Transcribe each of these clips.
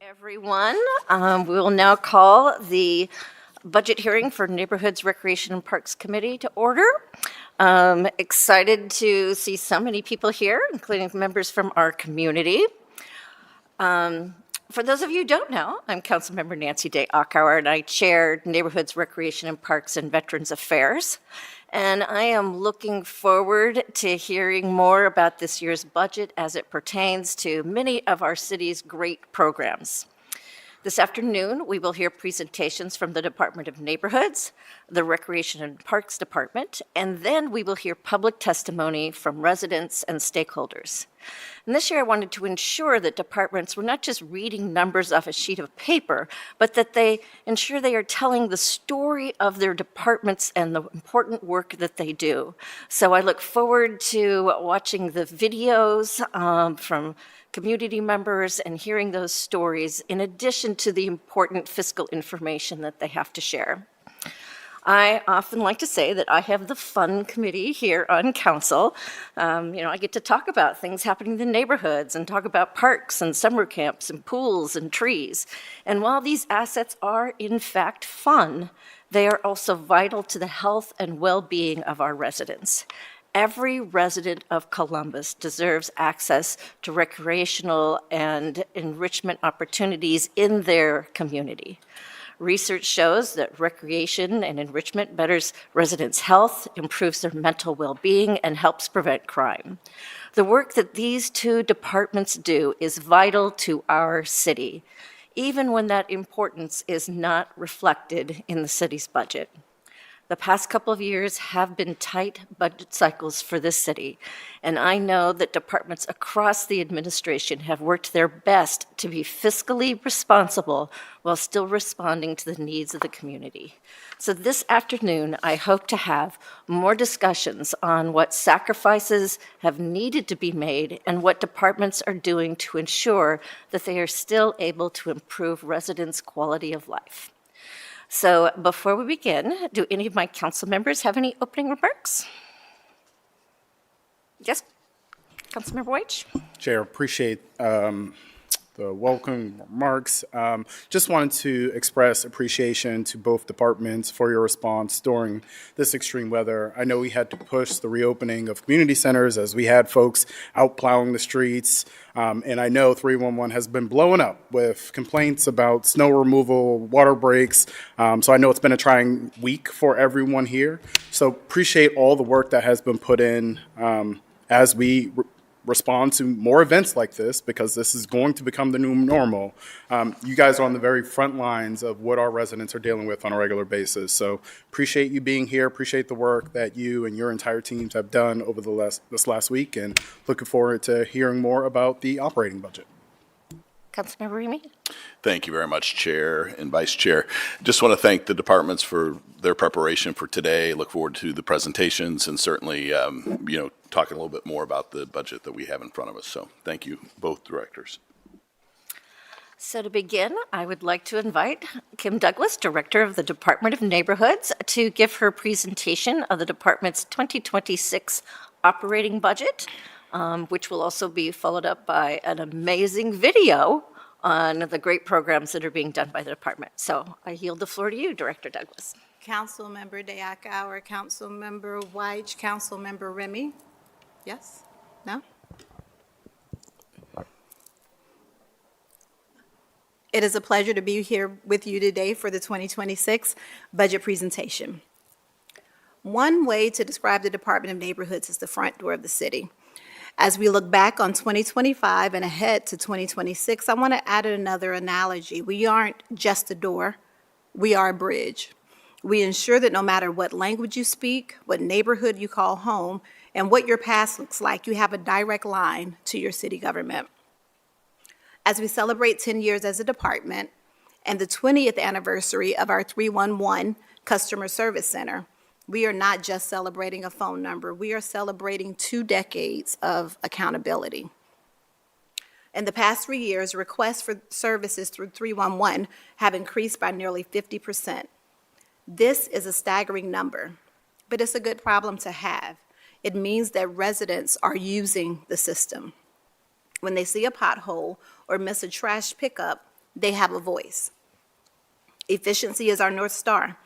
Everyone. We will now call the budget hearing for Neighborhoods, Recreation, and Parks Committee to order. Excited to see so many people here, including members from our community. For those of you who don't know, I'm Councilmember Nancy Day Acauer, and I chair Neighborhoods, Recreation, and Parks and Veterans Affairs. And I am looking forward to hearing more about this year's budget as it pertains to many of our city's great programs. This afternoon, we will hear presentations from the Department of Neighborhoods, the Recreation and Parks Department, and then we will hear public testimony from residents and stakeholders. And this year, I wanted to ensure that departments were not just reading numbers off a sheet of paper, but that they ensure they are telling the story of their departments and the important work that they do. So I look forward to watching the videos from community members and hearing those stories in addition to the important fiscal information that they have to share. I often like to say that I have the fun committee here on council. I get to talk about things happening in the neighborhoods and talk about parks and summer camps and pools and trees. And while these assets are in fact fun, they are also vital to the health and well-being of our residents. Every resident of Columbus deserves access to recreational and enrichment opportunities in their community. Research shows that recreation and enrichment betters residents' health, improves their mental well-being, and helps prevent crime. The work that these two departments do is vital to our city, even when that importance is not reflected in the city's budget. The past couple of years have been tight budget cycles for this city, and I know that departments across the administration have worked their best to be fiscally responsible while still responding to the needs of the community. So this afternoon, I hope to have more discussions on what sacrifices have needed to be made and what departments are doing to ensure that they are still able to improve residents' quality of life. So before we begin, do any of my council members have any opening remarks? Yes, Councilmember White. Chair, appreciate the welcome remarks. Just wanted to express appreciation to both departments for your response during this extreme weather. I know we had to push the reopening of community centers as we had folks out plowing the streets. And I know 311 has been blowing up with complaints about snow removal, water breaks. So I know it's been a trying week for everyone here. So appreciate all the work that has been put in as we respond to more events like this, because this is going to become the new normal. You guys are on the very front lines of what our residents are dealing with on a regular basis. So appreciate you being here, appreciate the work that you and your entire teams have done over this last week, and looking forward to hearing more about the operating budget. Councilmember Remy. Thank you very much, Chair and Vice Chair. Just want to thank the departments for their preparation for today. Look forward to the presentations and certainly, talking a little bit more about the budget that we have in front of us. So thank you, both directors. So to begin, I would like to invite Kim Douglas, Director of the Department of Neighborhoods, to give her presentation of the department's 2026 operating budget, which will also be followed up by an amazing video on the great programs that are being done by the department. So I yield the floor to you, Director Douglas. Councilmember Day Acauer, Councilmember White, Councilmember Remy. Yes? No? It is a pleasure to be here with you today for the 2026 budget presentation. One way to describe the Department of Neighborhoods is the front door of the city. As we look back on 2025 and ahead to 2026, I want to add another analogy. We aren't just a door, we are a bridge. We ensure that no matter what language you speak, what neighborhood you call home, and what your past looks like, you have a direct line to your city government. As we celebrate 10 years as a department and the 20th anniversary of our 311 Customer Service Center, we are not just celebrating a phone number, we are celebrating 2 decades of accountability. In the past 3 years, requests for services through 311 have increased by nearly 50%. This is a staggering number, but it's a good problem to have. It means that residents are using the system. When they see a pothole or miss a trash pickup, They have a voice. Efficiency is our North Star.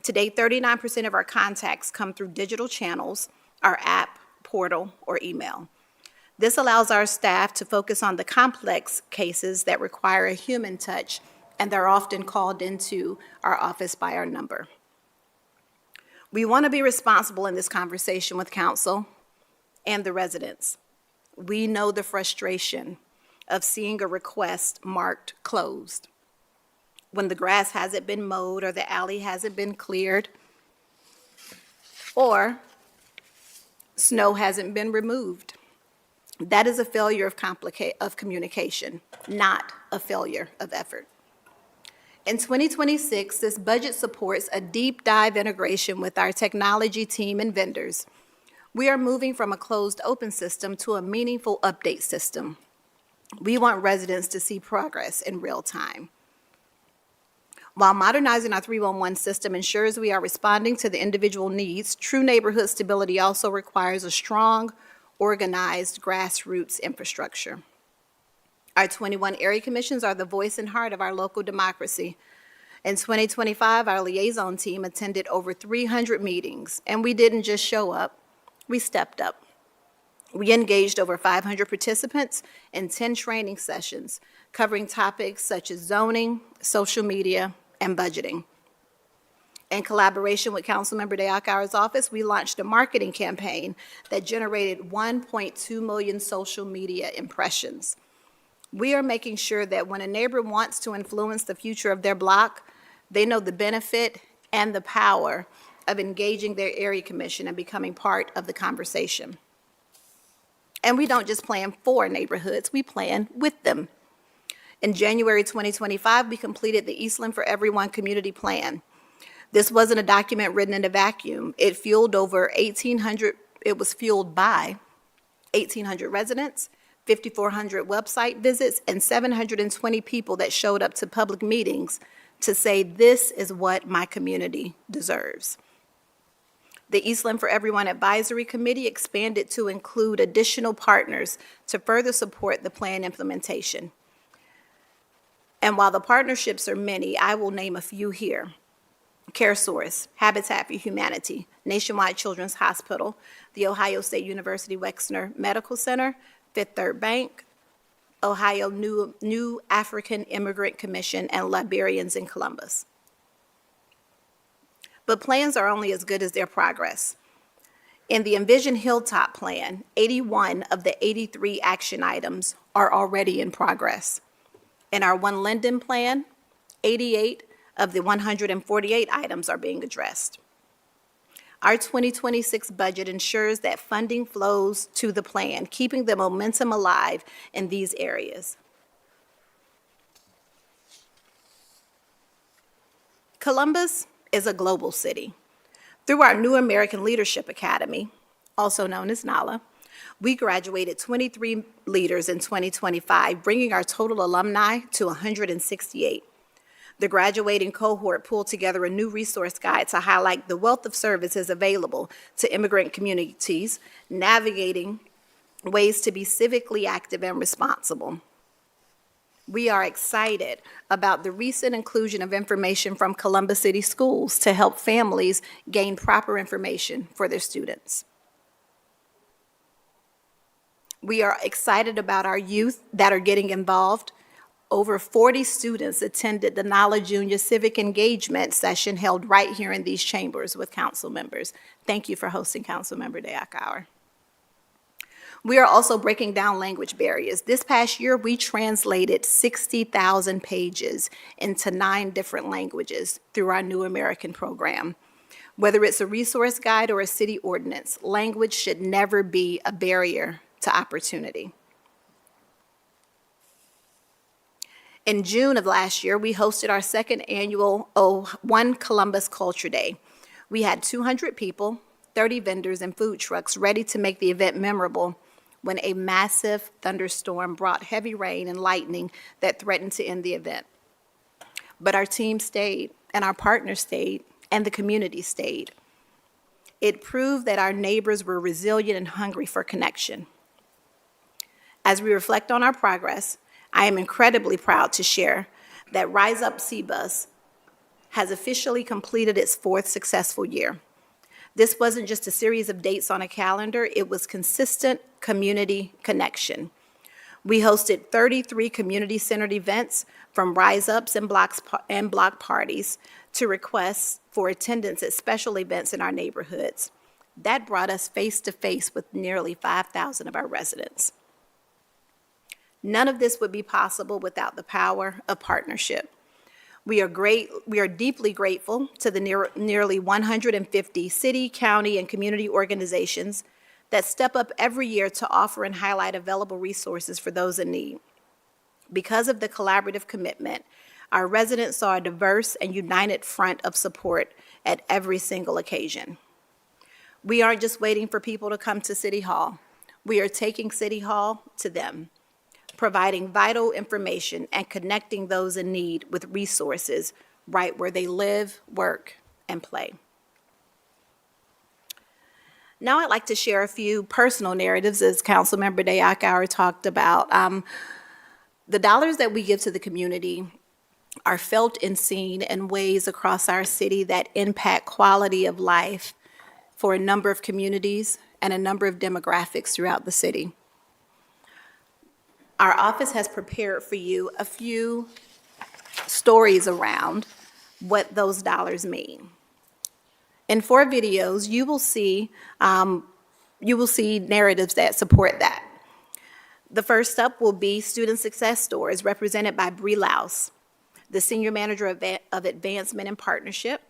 Today, 39% of our contacts come through digital channels, our app, portal, or email. This allows our staff to focus on the complex cases that require a human touch, and they're often called into our office by our number. We want to be responsible in this conversation with council and the residents. We know the frustration of seeing a request marked closed when the grass hasn't been mowed or the alley hasn't been cleared or snow hasn't been removed. That is a failure of communication, not a failure of effort. In 2026, this budget supports a deep dive integration with our technology team and vendors. We are moving from a closed open system to a meaningful update system. We want residents to see progress in real time. While modernizing our 311 system ensures we are responding to the individual needs, true neighborhood stability also requires a strong, organized grassroots infrastructure. Our 21 area commissions are the voice and heart of our local democracy. In 2025, our liaison team attended over 300 meetings, and we didn't just show up, we stepped up. We engaged over 500 participants in 10 training sessions, covering topics such as zoning, social media, and budgeting. In collaboration with Councilmember De Akauer's office, we launched a marketing campaign that generated 1.2 million social media impressions. We are making sure that when a neighbor wants to influence the future of their block, they know the benefit and the power of engaging their area commission and becoming part of the conversation. And we don't just plan for neighborhoods, we plan with them. In January 2025, we completed the Eastland for Everyone Community Plan. This wasn't a document written in a vacuum. It was fueled by 1,800 residents, 5,400 website visits, and 720 people that showed up to public meetings to say, this is what my community deserves. The Eastland for Everyone Advisory Committee expanded to include additional partners to further support the plan implementation. And while the partnerships are many, I will name a few here. CareSource, Habitat for Humanity, Nationwide Children's Hospital, the Ohio State University Wexner Medical Center, Fifth Third Bank, Ohio New African Immigrant Commission, and Liberians in Columbus. But plans are only as good as their progress. In the Envision Hilltop Plan, 81 of the 83 action items are already in progress. In our One Linden Plan, 88 of the 148 items are being addressed. Our 2026 budget ensures that funding flows to the plan, keeping the momentum alive in these areas. Columbus is a global city. Through our New American Leadership Academy, also known as NALA, we graduated 23 leaders in 2025, bringing our total alumni to 168. The graduating cohort pulled together a new resource guide to highlight the wealth of services available to immigrant communities, navigating ways to be civically active and responsible. We are excited about the recent inclusion of information from Columbus City Schools to help families gain proper information for their students. We are excited about our youth that are getting involved. Over 40 students attended the NALA Junior Civic Engagement session held right here in these chambers with council members. Thank you for hosting Councilmember De Akauer. We are also breaking down language barriers. This past year, we translated 60,000 pages into 9 different languages through our New American program. Whether it's a resource guide or a city ordinance, language should never be a barrier to opportunity. In June of last year, we hosted our second annual One Columbus Culture Day. We had 200 people, 30 vendors, and food trucks ready to make the event memorable when a massive thunderstorm brought heavy rain and lightning that threatened to end the event. But our team stayed, and our partners stayed, and the community stayed. It proved that our neighbors were resilient and hungry for connection. As we reflect on our progress, I am incredibly proud to share that Rise Up C-Bus has officially completed its 4th successful year. This wasn't just a series of dates on a calendar, it was consistent community connection. We hosted 33 community-centered events, from rise-ups and block parties to requests for attendance at special events in our neighborhoods. That brought us face-to-face with nearly 5,000 of our residents. None of this would be possible without the power of partnership. We are deeply grateful to the nearly 150 city, county, and community organizations that step up every year to offer and highlight available resources for those in need. Because of the collaborative commitment, our residents saw a diverse and united front of support at every single occasion. We aren't just waiting for people to come to City Hall. We are taking City Hall to them, providing vital information and connecting those in need with resources right where they live, work, and play. Now I'd like to share a few personal narratives, as Councilmember Day Akauer talked about. The dollars that we give to the community are felt and seen in ways across our city that impact quality of life for a number of communities and a number of demographics throughout the city. Our office has prepared for you a few stories around what those dollars mean. In 4 videos, you will see narratives that support that. The first up will be Student Success Stories, represented by Bree Louse, the Senior Manager of Advancement and Partnership.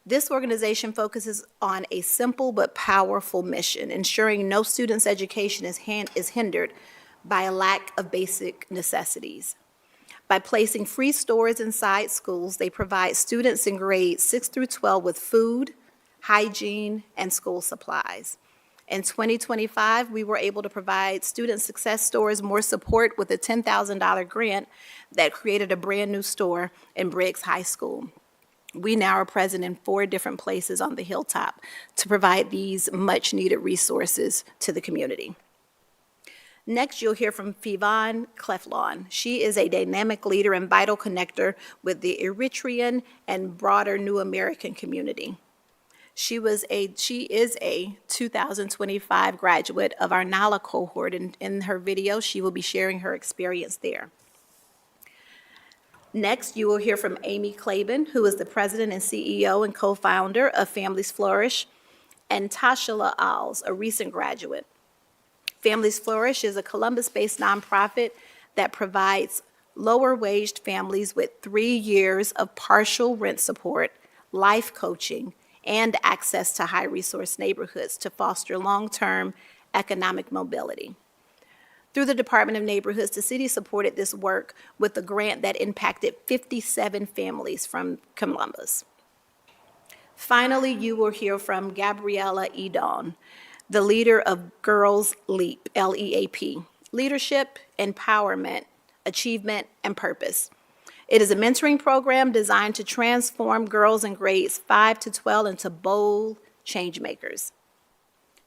This organization focuses on a simple but powerful mission, ensuring no student's education is hindered by a lack of basic necessities. By placing free stores inside schools, they provide students in grades 6 through 12 with food, hygiene, and school supplies. In 2025, we were able to provide Student Success Stores more support with a $10,000 grant that created a brand-new store in Briggs High School. We now are present in 4 different places on the Hilltop to provide these much-needed resources to the community. Next, you'll hear from Fivon Cleflon. She is a dynamic leader and vital connector with the Eritrean and broader New American community. She is a 2025 graduate of our NALA cohort, and in her video, she will be sharing her experience there. Next, you will hear from Amy Claiborne, who is the president and CEO and co-founder of Families Flourish, and Tasha Alls, a recent graduate. Families Flourish is a Columbus-based nonprofit that provides lower-waged families with 3 years of partial rent support, life coaching, and access to high-resource neighborhoods to foster long-term economic mobility. Through the Department of Neighborhoods, the city supported this work with a grant that impacted 57 families from Columbus. Finally, you will hear from Gabriella Edon, the leader of Girls Leap, LEAP, Leadership, Empowerment, Achievement, and Purpose. It is a mentoring program designed to transform girls in grades 5 to 12 into bold change makers.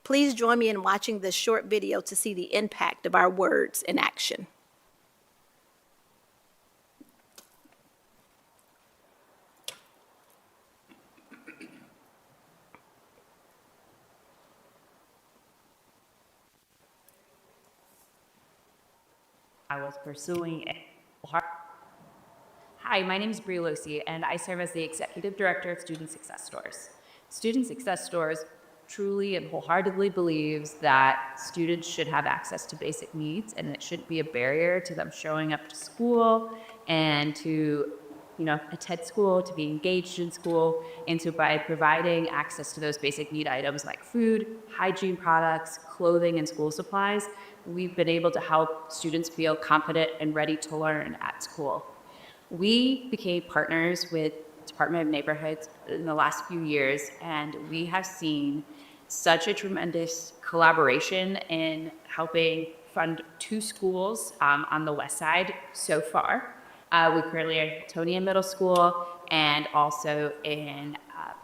Please join me in watching this short video to see the impact of our words in action. I was pursuing Hi, my name is Bree Lucy, and I serve as the Executive Director of Student Success Stores. Student Success Stores truly and wholeheartedly believes that students should have access to basic needs, and it shouldn't be a barrier to them showing up to school and to attend school, to be engaged in school, and to by providing access to those basic need items like food, hygiene products, clothing, and school supplies, we've been able to help students feel confident and ready to learn at school. We became partners with Department of Neighborhoods in the last few years, and we have seen such a tremendous collaboration in helping fund 2 schools on the west side so far. We currently are at Tonia Middle School and also in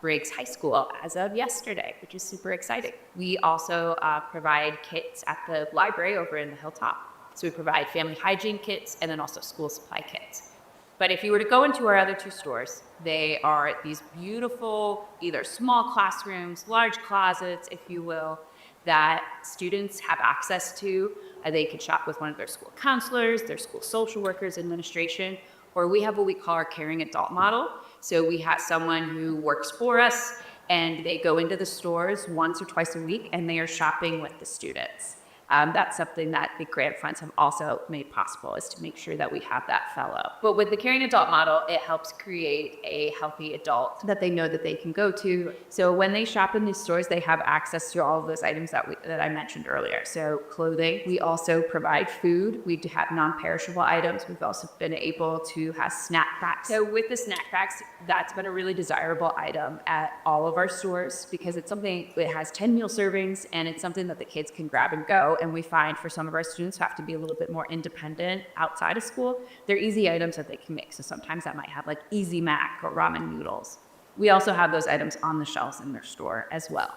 Briggs High School as of yesterday, which is super exciting. We also provide kits at the library over in the Hilltop. So we provide family hygiene kits and then also school supply kits. But if you were to go into our other two stores, they are these beautiful, either small classrooms, large closets, if you will, that students have access to. They can shop with one of their school counselors, their school social workers, administration, or we have what we call our caring adult model. So we have someone who works for us and they go into the stores once or twice a week and they are shopping with the students. That's something that the grant funds have also made possible, is to make sure that we have that fellow. But with the caring adult model, it helps create a healthy adult that they know that they can go to. So when they shop in these stores, they have access to all of those items that I mentioned earlier. So clothing, we also provide food. We do have non-perishable items. We've also been able to have snack packs. So with the snack packs, that's been a really desirable item at all of our stores because it's something that has 10 meal servings and it's something that the kids can grab and go. And we find for some of our students who have to be a little bit more independent outside of school, they're easy items that they can make. So sometimes that might have like Easy Mac or ramen noodles. We also have those items on the shelves in their store as well.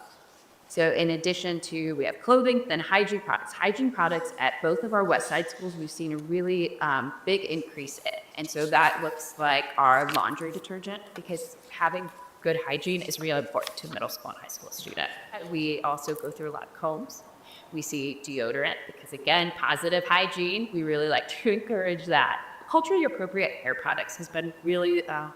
So in addition to, we have clothing, then hygiene products. Hygiene products at both of our West Side schools, we've seen a really big increase in. And so that looks like our laundry detergent, because having good hygiene is really important to a middle school and high school student. We also go through a lot of combs. We see deodorant because, again, positive hygiene. We really like to encourage that. Culturally appropriate hair products has been really a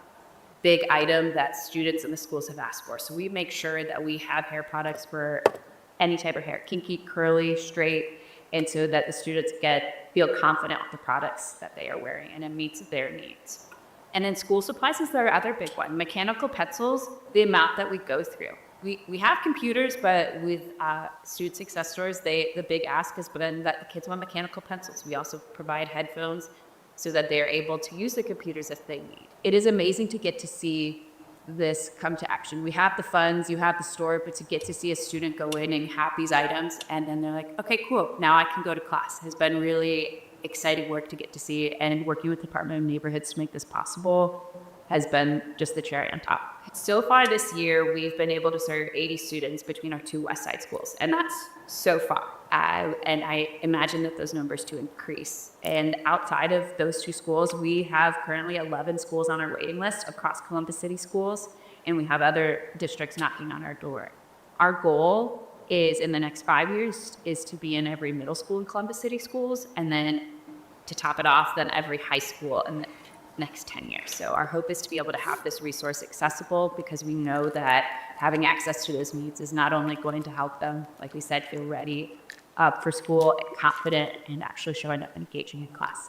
big item that students in the schools have asked for. So we make sure that we have hair products for any type of hair, kinky, curly, straight, and so that the students feel confident with the products that they are wearing and it meets their needs. And then school supplies is our other big one. Mechanical pencils, the amount that we go through. We have computers, but with Student Success Stores, the big ask has been that the kids want mechanical pencils. We also provide headphones so that they're able to use the computers if they need. It is amazing to get to see this come to action. We have the funds, you have the store, but to get to see a student go in and have these items, and then they're like, okay, cool, now I can go to class, has been really exciting work to get to see, and working with the Department of Neighborhoods to make this possible has been just the cherry on top. So far this year, we've been able to serve 80 students between our two West Side schools, and that's so far. And I imagine that those numbers to increase. And outside of those two schools, we have currently 11 schools on our waiting list across Columbus City schools, and we have other districts knocking on our door. Our goal is, in the next 5 years, is to be in every middle school in Columbus City schools, and then to top it off, then every high school in the next 10 years. So our hope is to be able to have this resource accessible, because we know that having access to those needs is not only going to help them, like we said, feel ready for school and confident and actually showing up and engaging in class.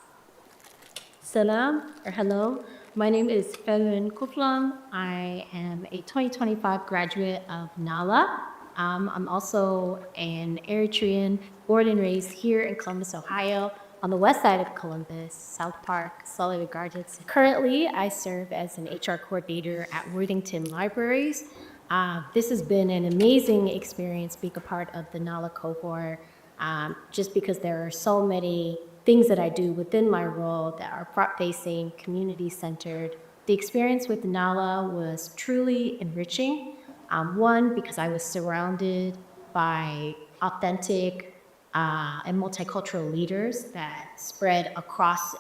Salam, or hello. My name is Ferun Kuflam. I am a 2025 graduate of NALA. I'm also an Eritrean, born and raised here in Columbus, Ohio, on the west side of Columbus, South Park, Sullivan Gardens. Currently, I serve as an HR coordinator at Worthington Libraries. This has been an amazing experience being a part of the NALA cohort, just because there are so many things that I do within my role that are front-facing, community-centered. The experience with NALA was truly enriching. One, because I was surrounded by authentic and multicultural leaders that spread across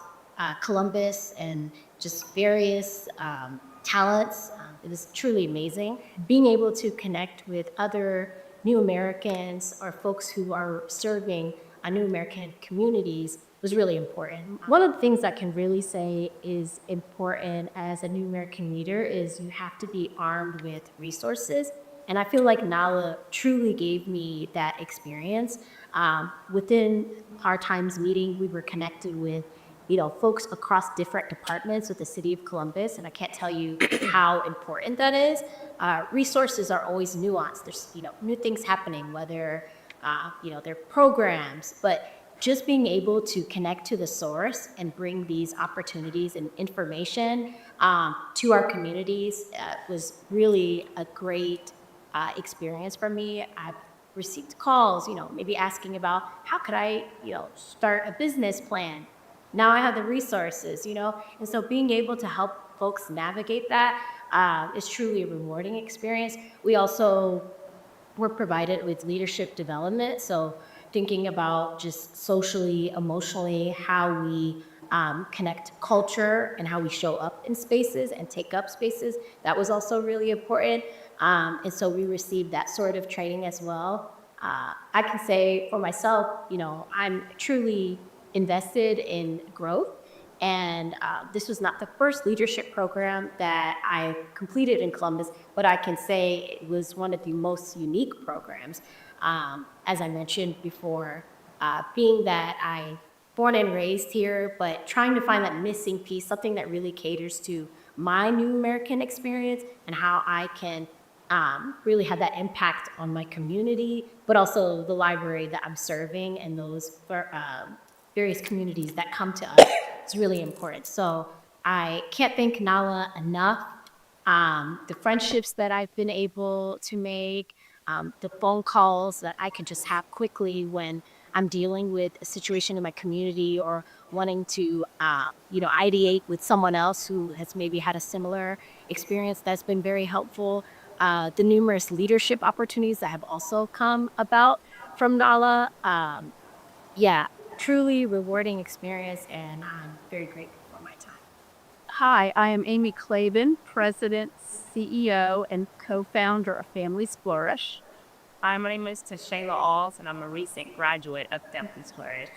Columbus and just various talents. It was truly amazing. Being able to connect with other New Americans or folks who are serving New American communities was really important. One of the things I can really say is important as a New American leader is you have to be armed with resources. And I feel like NALA truly gave me that experience. Within our Times meeting, we were connected with folks across different departments with the City of Columbus, and I can't tell you how important that is. Resources are always nuanced. There's new things happening, whether they're programs, but just being able to connect to the source and bring these opportunities and information to our communities was really a great experience for me. I've received calls, maybe asking about how could I, start a business plan. Now I have the resources, and so being able to help folks navigate that is truly a rewarding experience. We also were provided with leadership development, so thinking about just socially, emotionally, how we connect culture and how we show up in spaces and take up spaces. That was also really important. And so we received that sort of training as well. I can say for myself, I'm truly invested in growth. And this was not the first leadership program that I completed in Columbus, but I can say it was one of the most unique programs. As I mentioned before, being that I born and raised here, but trying to find that missing piece, something that really caters to my new American experience and how I can really have that impact on my community, but also the library that I'm serving and those various communities that come to us. It's really important. So I can't thank Nala enough. The friendships that I've been able to make, the phone calls that I can just have quickly when I'm dealing with a situation in my community or wanting to, ideate with someone else who has maybe had a similar experience, that's been very helpful. The numerous leadership opportunities that have also come about from Nala. Yeah, truly rewarding experience, and I'm very grateful for my time. Hi, I am Amy Clavin, President, CEO, and co-founder of Families Flourish. Hi, my name is Tashayla Alls, and I'm a recent graduate of Families Flourish.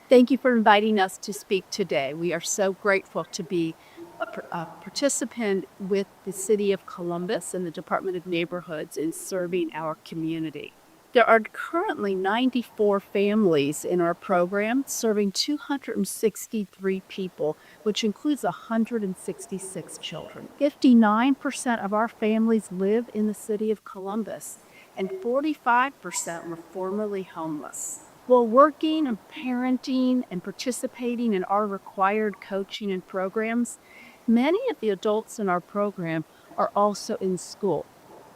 Thank you for inviting us to speak today. We are so grateful to be a participant with the City of Columbus and the Department of Neighborhoods in serving our community. There are currently 94 families in our program, serving 263 people, which includes 166 children. 59% of our families live in the City of Columbus, and 45% were formerly homeless. While working and parenting and participating in our required coaching and programs, many of the adults in our program are also in school,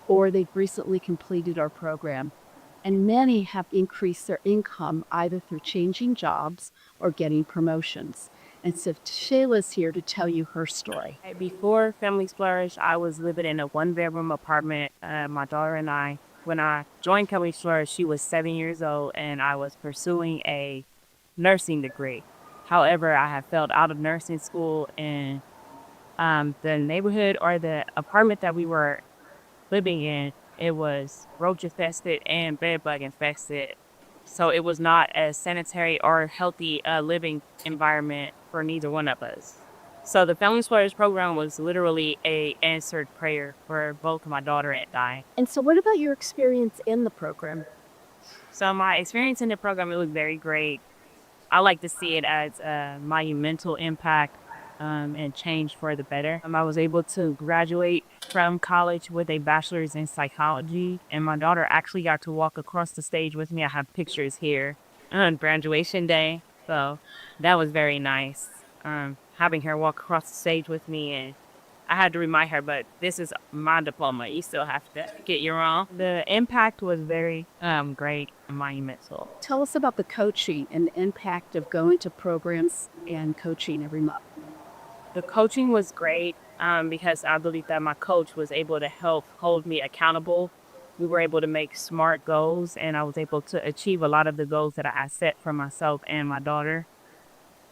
or they've recently completed our program. And many have increased their income either through changing jobs or getting promotions. And so Shayla's here to tell you her story. Before Families Flourish, I was living in a one-bedroom apartment, my daughter and I. When I joined Families Flourish, she was 7 years old, and I was pursuing a nursing degree. However, I had failed out of nursing school, and the neighborhood or the apartment that we were living in, it was roach infested and bed bug infested. So it was not a sanitary or healthy living environment for neither one of us. So the Families Flourish program was literally a answered prayer for both my daughter and I. And so what about your experience in the program? So my experience in the program, it was very great. I like to see it as a monumental impact and change for the better. I was able to graduate from college with a bachelor's in psychology, and my daughter actually got to walk across the stage with me. I have pictures here on graduation day, so that was very nice. Having her walk across the stage with me, and I had to remind her, but this is my diploma. You still have to get your own. The impact was very great and monumental. Tell us about the coaching and the impact of going to programs and coaching every month. The coaching was great because I believe that my coach was able to help hold me accountable. We were able to make smart goals, and I was able to achieve a lot of the goals that I set for myself and my daughter.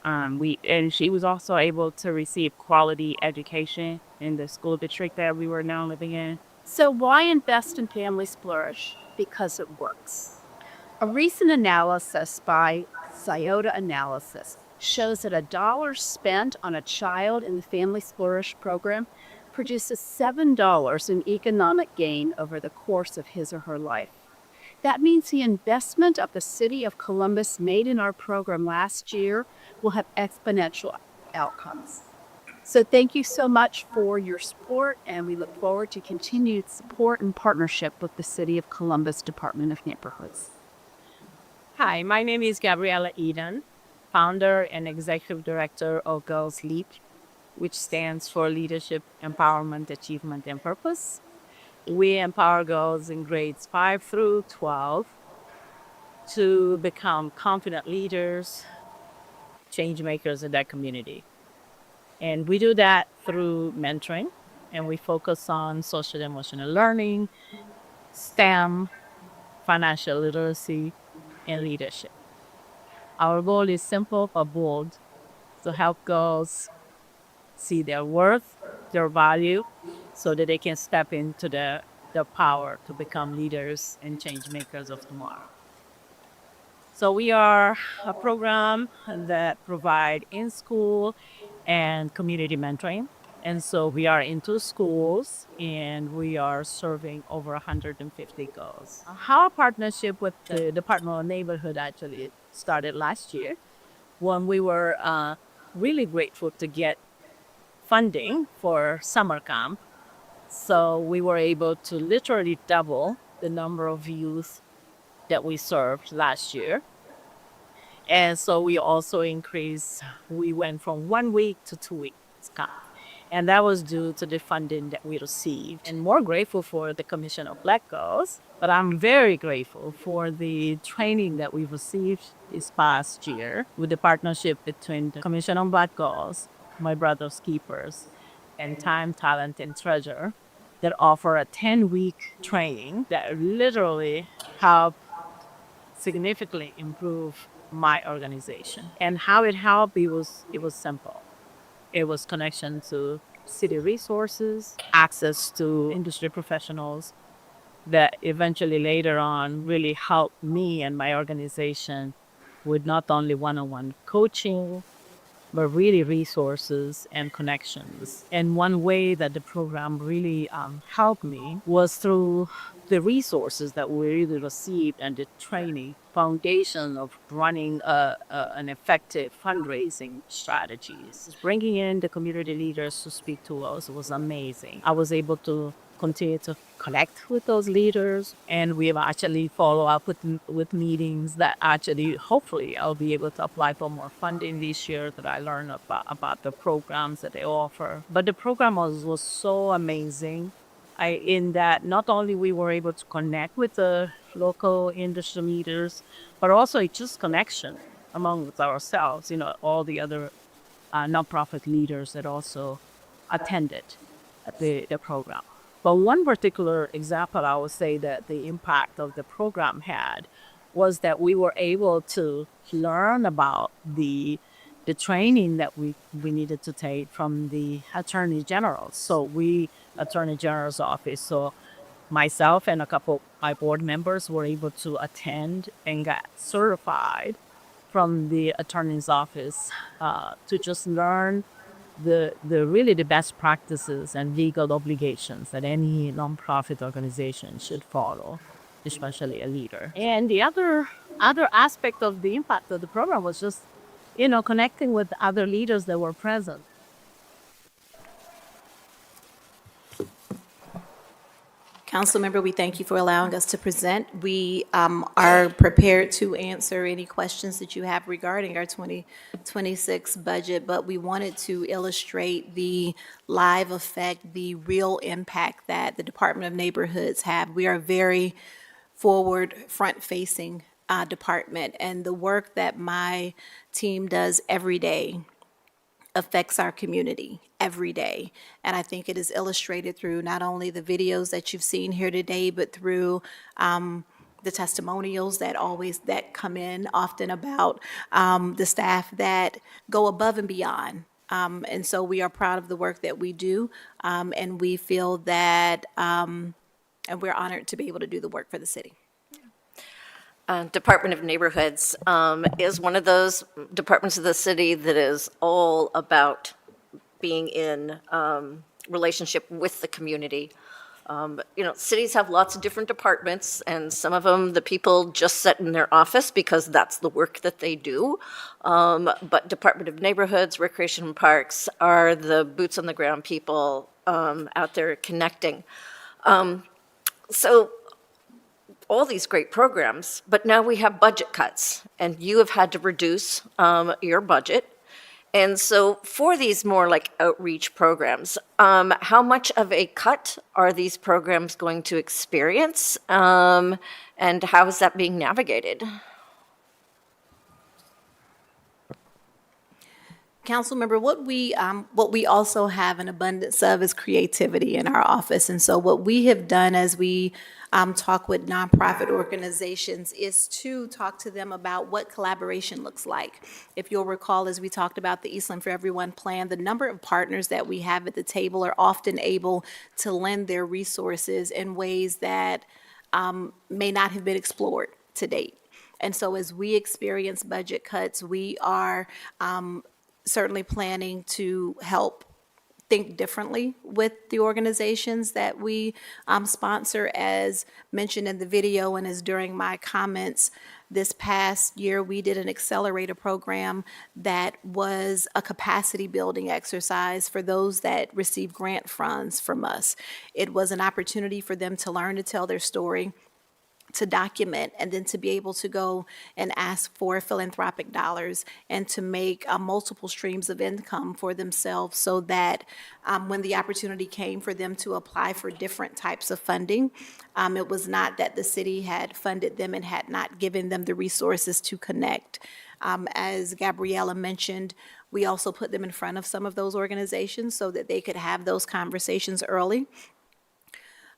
And she was also able to receive quality education in the school district that we were now living in. So why invest in Families Flourish? Because it works. A recent analysis by Scioto Analysis shows that $1 spent on a child in the Families Flourish program produces $7 in economic gain over the course of his or her life. That means the investment of the City of Columbus made in our program last year will have exponential outcomes. So thank you so much for your support, and we look forward to continued support and partnership with the City of Columbus Department of Neighborhoods. Hi, my name is Gabriela Eden, founder and executive director of Girls Leap, which stands for Leadership, Empowerment, Achievement, and Purpose. We empower girls in grades 5 through 12 to become confident leaders, change makers in their community. And we do that through mentoring, and we focus on social emotional learning, STEM, financial literacy, and leadership. Our goal is simple but bold, to help girls see their worth, their value, so that they can step into their power to become leaders and change makers of tomorrow. So we are a program that provide in-school and community mentoring. And so we are into schools and we are serving over 150 girls. Our partnership with the Department of Neighborhood actually started last year when we were really grateful to get funding for summer camp. So we were able to literally double the number of youth that we served last year. And so we also increased, we went from 1 week to 2 weeks camp. And that was due to the funding that we received. And more grateful for the Commission of Black Girls, but I'm very grateful for the training that we received this past year with the partnership between the Commission on Black Girls, My Brother's Keepers, and Time, Talent, and Treasure that offer a 10-week training that literally helped significantly improve my organization. And how it helped, it was simple. It was connection to city resources, access to industry professionals that eventually later on really helped me and my organization with not only one-on-one coaching, but really resources and connections. And one way that the program really helped me was through the resources that we really received and the training foundation of running an effective fundraising strategies. Bringing in the community leaders to speak to us was amazing. I was able to continue to connect with those leaders, and we have actually follow up with meetings that actually hopefully I'll be able to apply for more funding this year, that I learned about the programs that they offer. But the program was so amazing in that not only we were able to connect with the local industry leaders, but also just connection among ourselves, all the other nonprofit leaders that also attended the program. But one particular example I would say that the impact of the program had was that we were able to learn about the training that we needed to take from the Attorney General. So Attorney General's office. So myself and a couple of my board members were able to attend and get certified from the attorney's office to just learn the really the best practices and legal obligations that any nonprofit organization should follow, especially a leader. And the other aspect of the impact of the program was just, connecting with other leaders that were present. Councilmember, we thank you for allowing us to present. We are prepared to answer any questions that you have regarding our 2026 budget, but we wanted to illustrate the live effect, the real impact that the Department of Neighborhoods have. We are a very forward, front-facing department, and the work that my team does every day affects our community every day. And I think it is illustrated through not only the videos that you've seen here today, but through the testimonials that come in often about the staff that go above and beyond. And so we are proud of the work that we do, and we feel that, and we're honored to be able to do the work for the city. Department of Neighborhoods is one of those departments of the city that is all about being in relationship with the community. Cities have lots of different departments, and some of them, the people just sit in their office because that's the work that they do. But Department of Neighborhoods, Recreation and Parks are the boots on the ground people out there connecting. So all these great programs, but now we have budget cuts, and you have had to reduce your budget. And so for these more like outreach programs, how much of a cut are these programs going to experience, and how is that being navigated? Councilmember, what we also have an abundance of is creativity in our office. And so what we have done as we talk with nonprofit organizations is to talk to them about what collaboration looks like. If you'll recall, as we talked about the Eastland for Everyone plan, the number of partners that we have at the table are often able to lend their resources in ways that may not have been explored to date. And so as we experience budget cuts, we are certainly planning to help think differently with the organizations that we sponsor. As mentioned in the video and as during my comments, this past year, we did an accelerator program that was a capacity building exercise for those that receive grant funds from us. It was an opportunity for them to learn to tell their story, to document, and then to be able to go and ask for philanthropic dollars and to make multiple streams of income for themselves, so that when the opportunity came for them to apply for different types of funding, it was not that the city had funded them and had not given them the resources to connect. As Gabriella mentioned, we also put them in front of some of those organizations so that they could have those conversations early.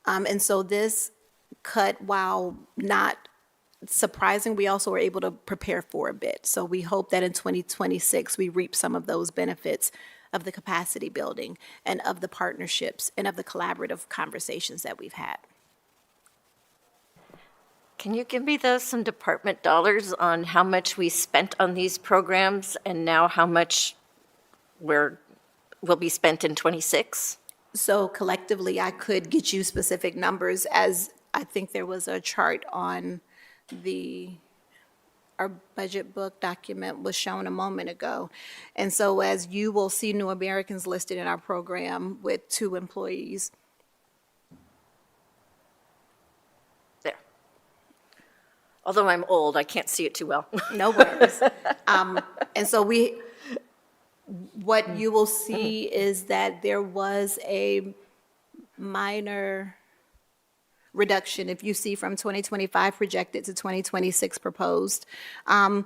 And so this cut, while not surprising, we also were able to prepare for a bit. So we hope that in 2026, we reap some of those benefits of the capacity building and of the partnerships and of the collaborative conversations that we've had. Can you give me some department dollars on how much we spent on these programs and now how much will be spent in '26? So collectively, I could get you specific numbers, as I think there was a chart on our budget book document was shown a moment ago. And so as you will see New Americans listed in our program with 2 employees. There. Although I'm old, I can't see it too well. No worries. And so what you will see is that there was a minor reduction, if you see from 2025 projected to 2026 proposed. And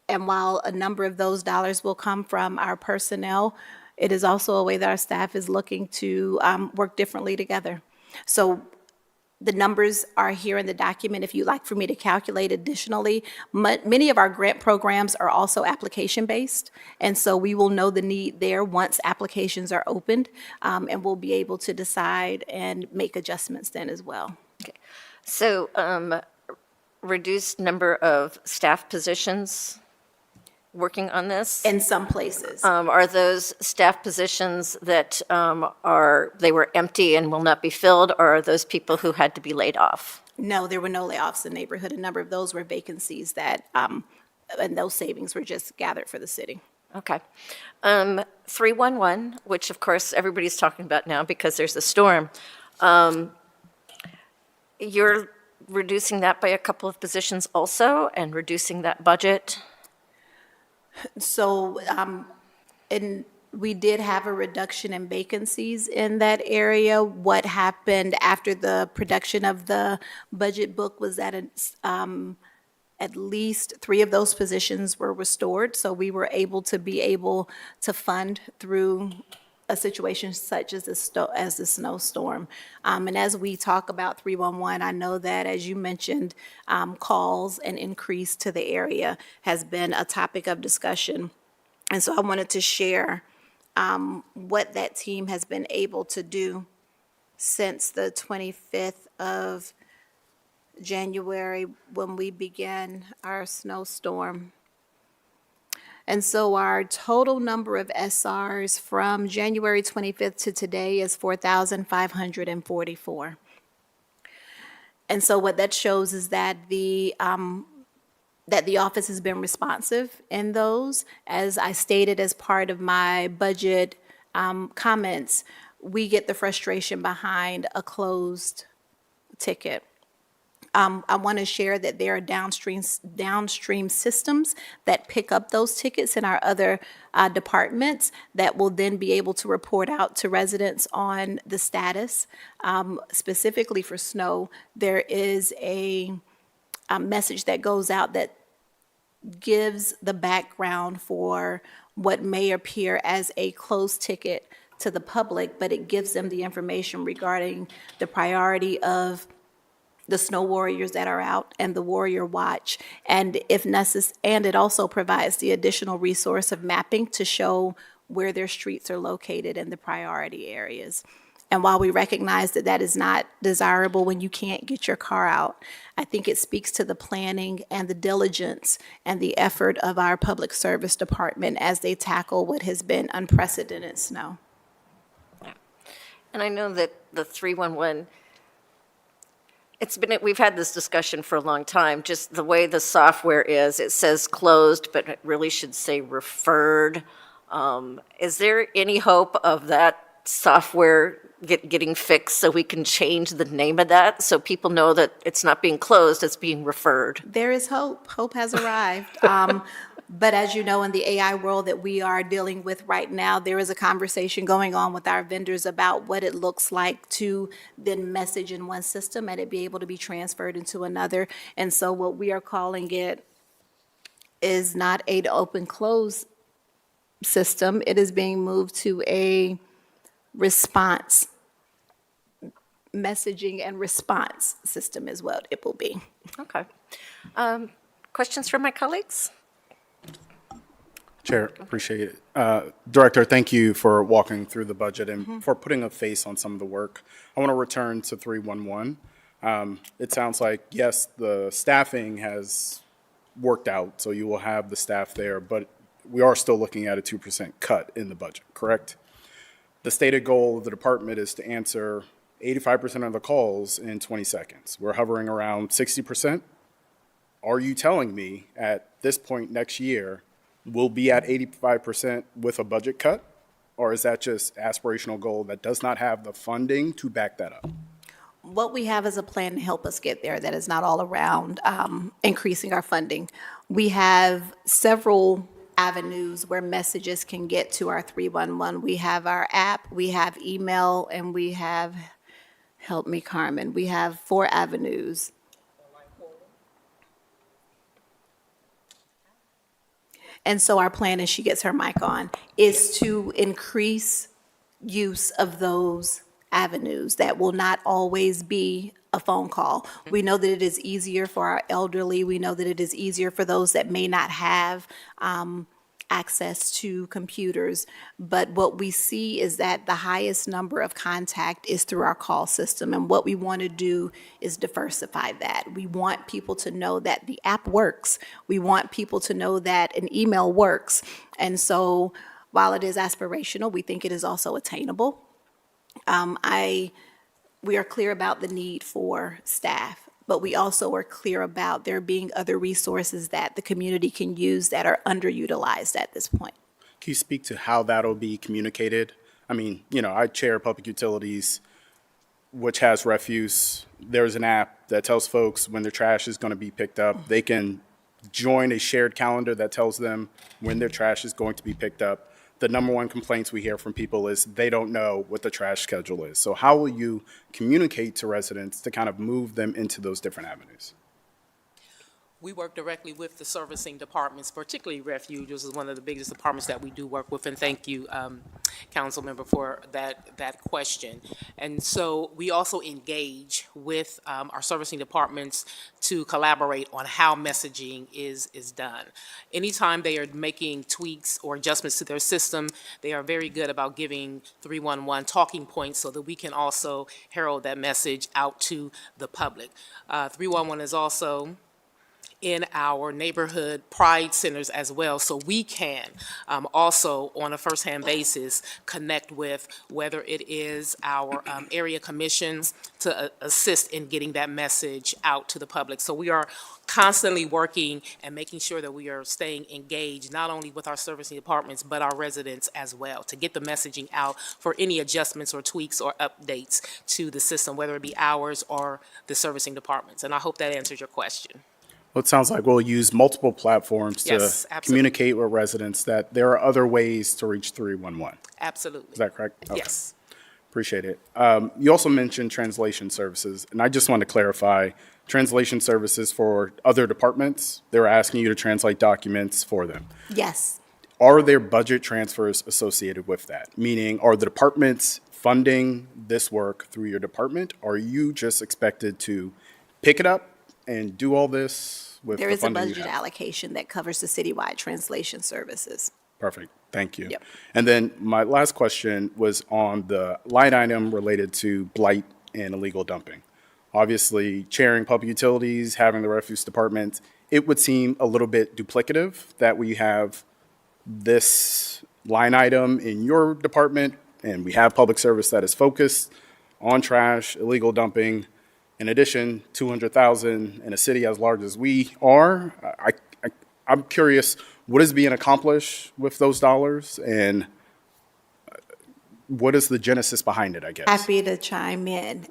while a number of those dollars will come from our personnel, it is also a way that our staff is looking to work differently together. So the numbers are here in the document if you'd like for me to calculate additionally. Many of our grant programs are also application-based, and so we will know the need there once applications are opened, and we'll be able to decide and make adjustments then as well. Okay. So reduced number of staff positions working on this? In some places. Are those staff positions that they were empty and will not be filled, or are those people who had to be laid off? No, there were no layoffs in the neighborhood. A number of those were vacancies that, and those savings were just gathered for the city. Okay. 311, which of course everybody's talking about now because there's a storm. You're reducing that by a couple of positions also and reducing that budget? So, we did have a reduction in vacancies in that area. What happened after the production of the budget book was that at least 3 of those positions were restored. So we were able to fund through a situation such as the snowstorm. And as we talk about 311, I know that, as you mentioned, calls and increase to the area has been a topic of discussion. And so I wanted to share what that team has been able to do since the 25th of January when we began our snowstorm. And so our total number of SRs from January 25th to today is 4,544. And so what that shows is that the office has been responsive in those. As I stated as part of my budget comments, we get the frustration behind a closed ticket. I want to share that there are downstream systems that pick up those tickets in our other departments that will then be able to report out to residents on the status. Specifically for snow, there is a message that goes out that gives the background for what may appear as a closed ticket to the public, but it gives them the information regarding the priority of the snow warriors that are out and the warrior watch. And if necessary, and it also provides the additional resource of mapping to show where their streets are located in the priority areas. And while we recognize that that is not desirable when you can't get your car out, I think it speaks to the planning and the diligence and the effort of our public service department as they tackle what has been unprecedented snow. And I know that the 311, we've had this discussion for a long time, just the way the software is, it says closed, but it really should say referred. Is there any hope of that software getting fixed so we can change the name of that so people know that it's not being closed, it's being referred? There is hope. Hope has arrived. But as you know, in the AI world that we are dealing with right now, there is a conversation going on with our vendors about what it looks like to then message in one system and it be able to be transferred into another. And so what we are calling it is not a open close system. It is being moved to a response, messaging and response system is what it will be. Okay. Questions from my colleagues? Chair, appreciate it. Director, thank you for walking through the budget and for putting a face on some of the work. I want to return to 311. It sounds like, yes, the staffing has worked out, so you will have the staff there, but we are still looking at a 2% cut in the budget, correct? The stated goal of the department is to answer 85% of the calls in 20 seconds. We're hovering around 60%. Are you telling me at this point next year, we'll be at 85% with a budget cut? Or is that just aspirational goal that does not have the funding to back that up? What we have is a plan to help us get there that is not all around increasing our funding. We have several avenues where messages can get to our 311. We have our app, we have email, and we have, help me Carmen, we have 4 avenues. And so our plan, as she gets her mic on, is to increase use of those avenues that will not always be a phone call. We know that it is easier for our elderly. We know that it is easier for those that may not have access to computers. But what we see is that the highest number of contact is through our call system. And what we want to do is diversify that. We want people to know that the app works. We want people to know that an email works. And so while it is aspirational, we think it is also attainable. We are clear about the need for staff, but we also are clear about there being other resources that the community can use that are underutilized at this point. Can you speak to how that'll be communicated? I mean, I chair Public Utilities, which has refuse. There's an app that tells folks when their trash is going to be picked up. They can join a shared calendar that tells them when their trash is going to be picked up. The number one complaints we hear from people is they don't know what the trash schedule is. So how will you communicate to residents to kind of move them into those different avenues? We work directly with the servicing departments, particularly refuge, which is one of the biggest departments that we do work with. And thank you, Council Member, for that question. And so we also engage with our servicing departments to collaborate on how messaging is done. Anytime they are making tweaks or adjustments to their system, they are very good about giving 311 talking points so that we can also herald that message out to the public. 311 is also in our neighborhood pride centers as well, so we can also, on a firsthand basis, connect with whether it is our area commissions to assist in getting that message out to the public. So we are constantly working and making sure that we are staying engaged, not only with our servicing departments, but our residents as well, to get the messaging out for any adjustments or tweaks or updates to the system, whether it be ours or the servicing departments. And I hope that answers your question. Well, it sounds like we'll use multiple platforms to Yes, absolutely. communicate with residents that there are other ways to reach 311. Absolutely. Is that correct? Okay. Yes. Appreciate it. You also mentioned translation services, and I just want to clarify, translation services for other departments, they were asking you to translate documents for them. Yes. are there budget transfers associated with that? Meaning, are the departments funding this work through your department? Are you just expected to pick it up and do all this with There the is a funding you budget have? allocation that covers the citywide translation services. Perfect. Thank you. Yep. And then my last question was on the line item related to blight and illegal dumping. Obviously, chairing public utilities, having the refuse department, it would seem a little bit duplicative that we have this line item in your department and we have public service that is focused on trash, illegal dumping. In addition, 200,000 in a city as large as we are. I'm curious, what is being accomplished with those dollars, and what is the genesis behind it, I guess? Happy to chime in.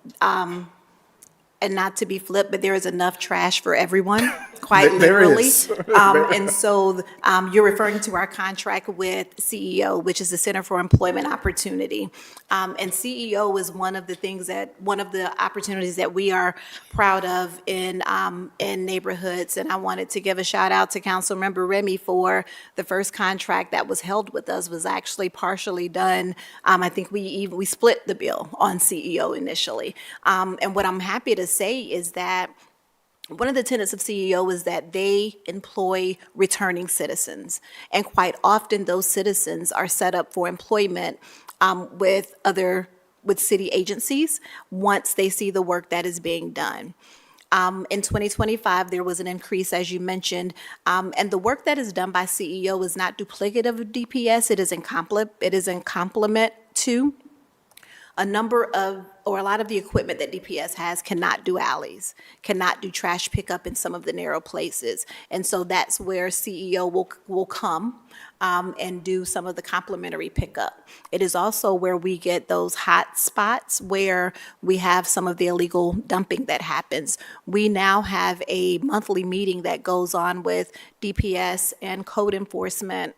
And not to be flip, but there is enough trash for everyone, quite There literally. is. And so you're referring to our contract with CEO, which is the Center for Employment Opportunity. And CEO is one of the opportunities that we are proud of in neighborhoods. And I wanted to give a shout out to Councilmember Remy for the first contract that was held with us was actually partially done. I think we split the bill on CEO initially. And what I'm happy to say is that one of the tenets of CEO is that they employ returning citizens. And quite often those citizens are set up for employment with city agencies once they see the work that is being done. In 2025, there was an increase, as you mentioned, and the work that is done by CEO is not duplicative of DPS. It is in complement to a lot of the equipment that DPS has cannot do alleys, cannot do trash pickup in some of the narrow places. And so that's where CEO will come and do some of the complementary pickup. It is also where we get those hot spots where we have some of the illegal dumping that happens. We now have a monthly meeting that goes on with DPS and code enforcement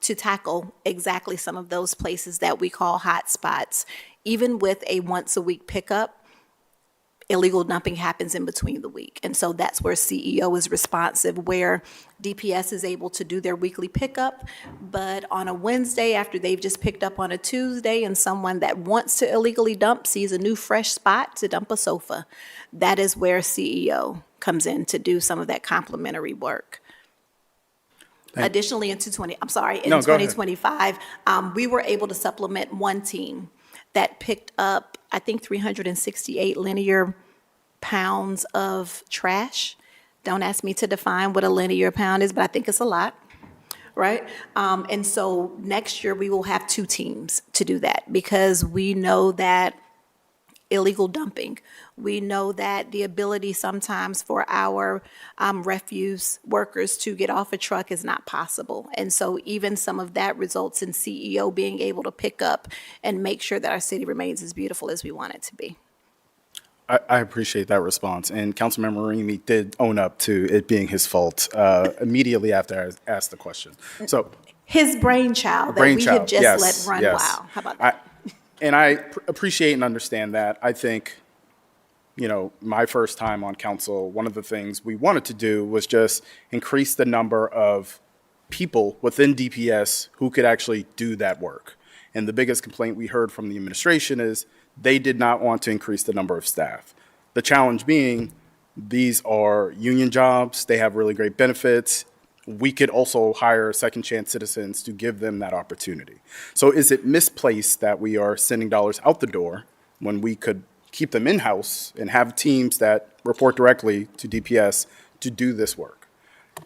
to tackle exactly some of those places that we call hot spots. Even with a once-a-week pickup, illegal dumping happens in between the week. And so that's where CEO is responsive, where DPS is able to do their weekly pickup, but on a Wednesday after they've just picked up on a Tuesday and someone that wants to illegally dump sees a new fresh spot to dump a sofa, that is where CEO comes in to do some of that complementary work. Additionally, in 2025, we were able to supplement one team that picked up, I think, 368 linear pounds of trash. Don't ask me to define what a linear pound is, but I think it's a lot, right? And so next year, we will have two teams to do that because we know that illegal dumping. We know that the ability sometimes for our refuse workers to get off a truck is not possible. And so even some of that results in CEO being able to pick up and make sure that our city remains as beautiful as we want it to be. I appreciate that response. And Councilmember Remy did own up to it being his fault immediately after I asked the question. So His brainchild that we have just let run wild. How about that? And I appreciate and understand that. I think, my first time on council, one of the things we wanted to do was just increase the number of people within DPS who could actually do that work. And the biggest complaint we heard from the administration is they did not want to increase the number of staff. The challenge being, these are union jobs, they have really great benefits. We could also hire second chance citizens to give them that opportunity. So is it misplaced that we are sending dollars out the door when we could keep them in-house and have teams that report directly to DPS to do this work?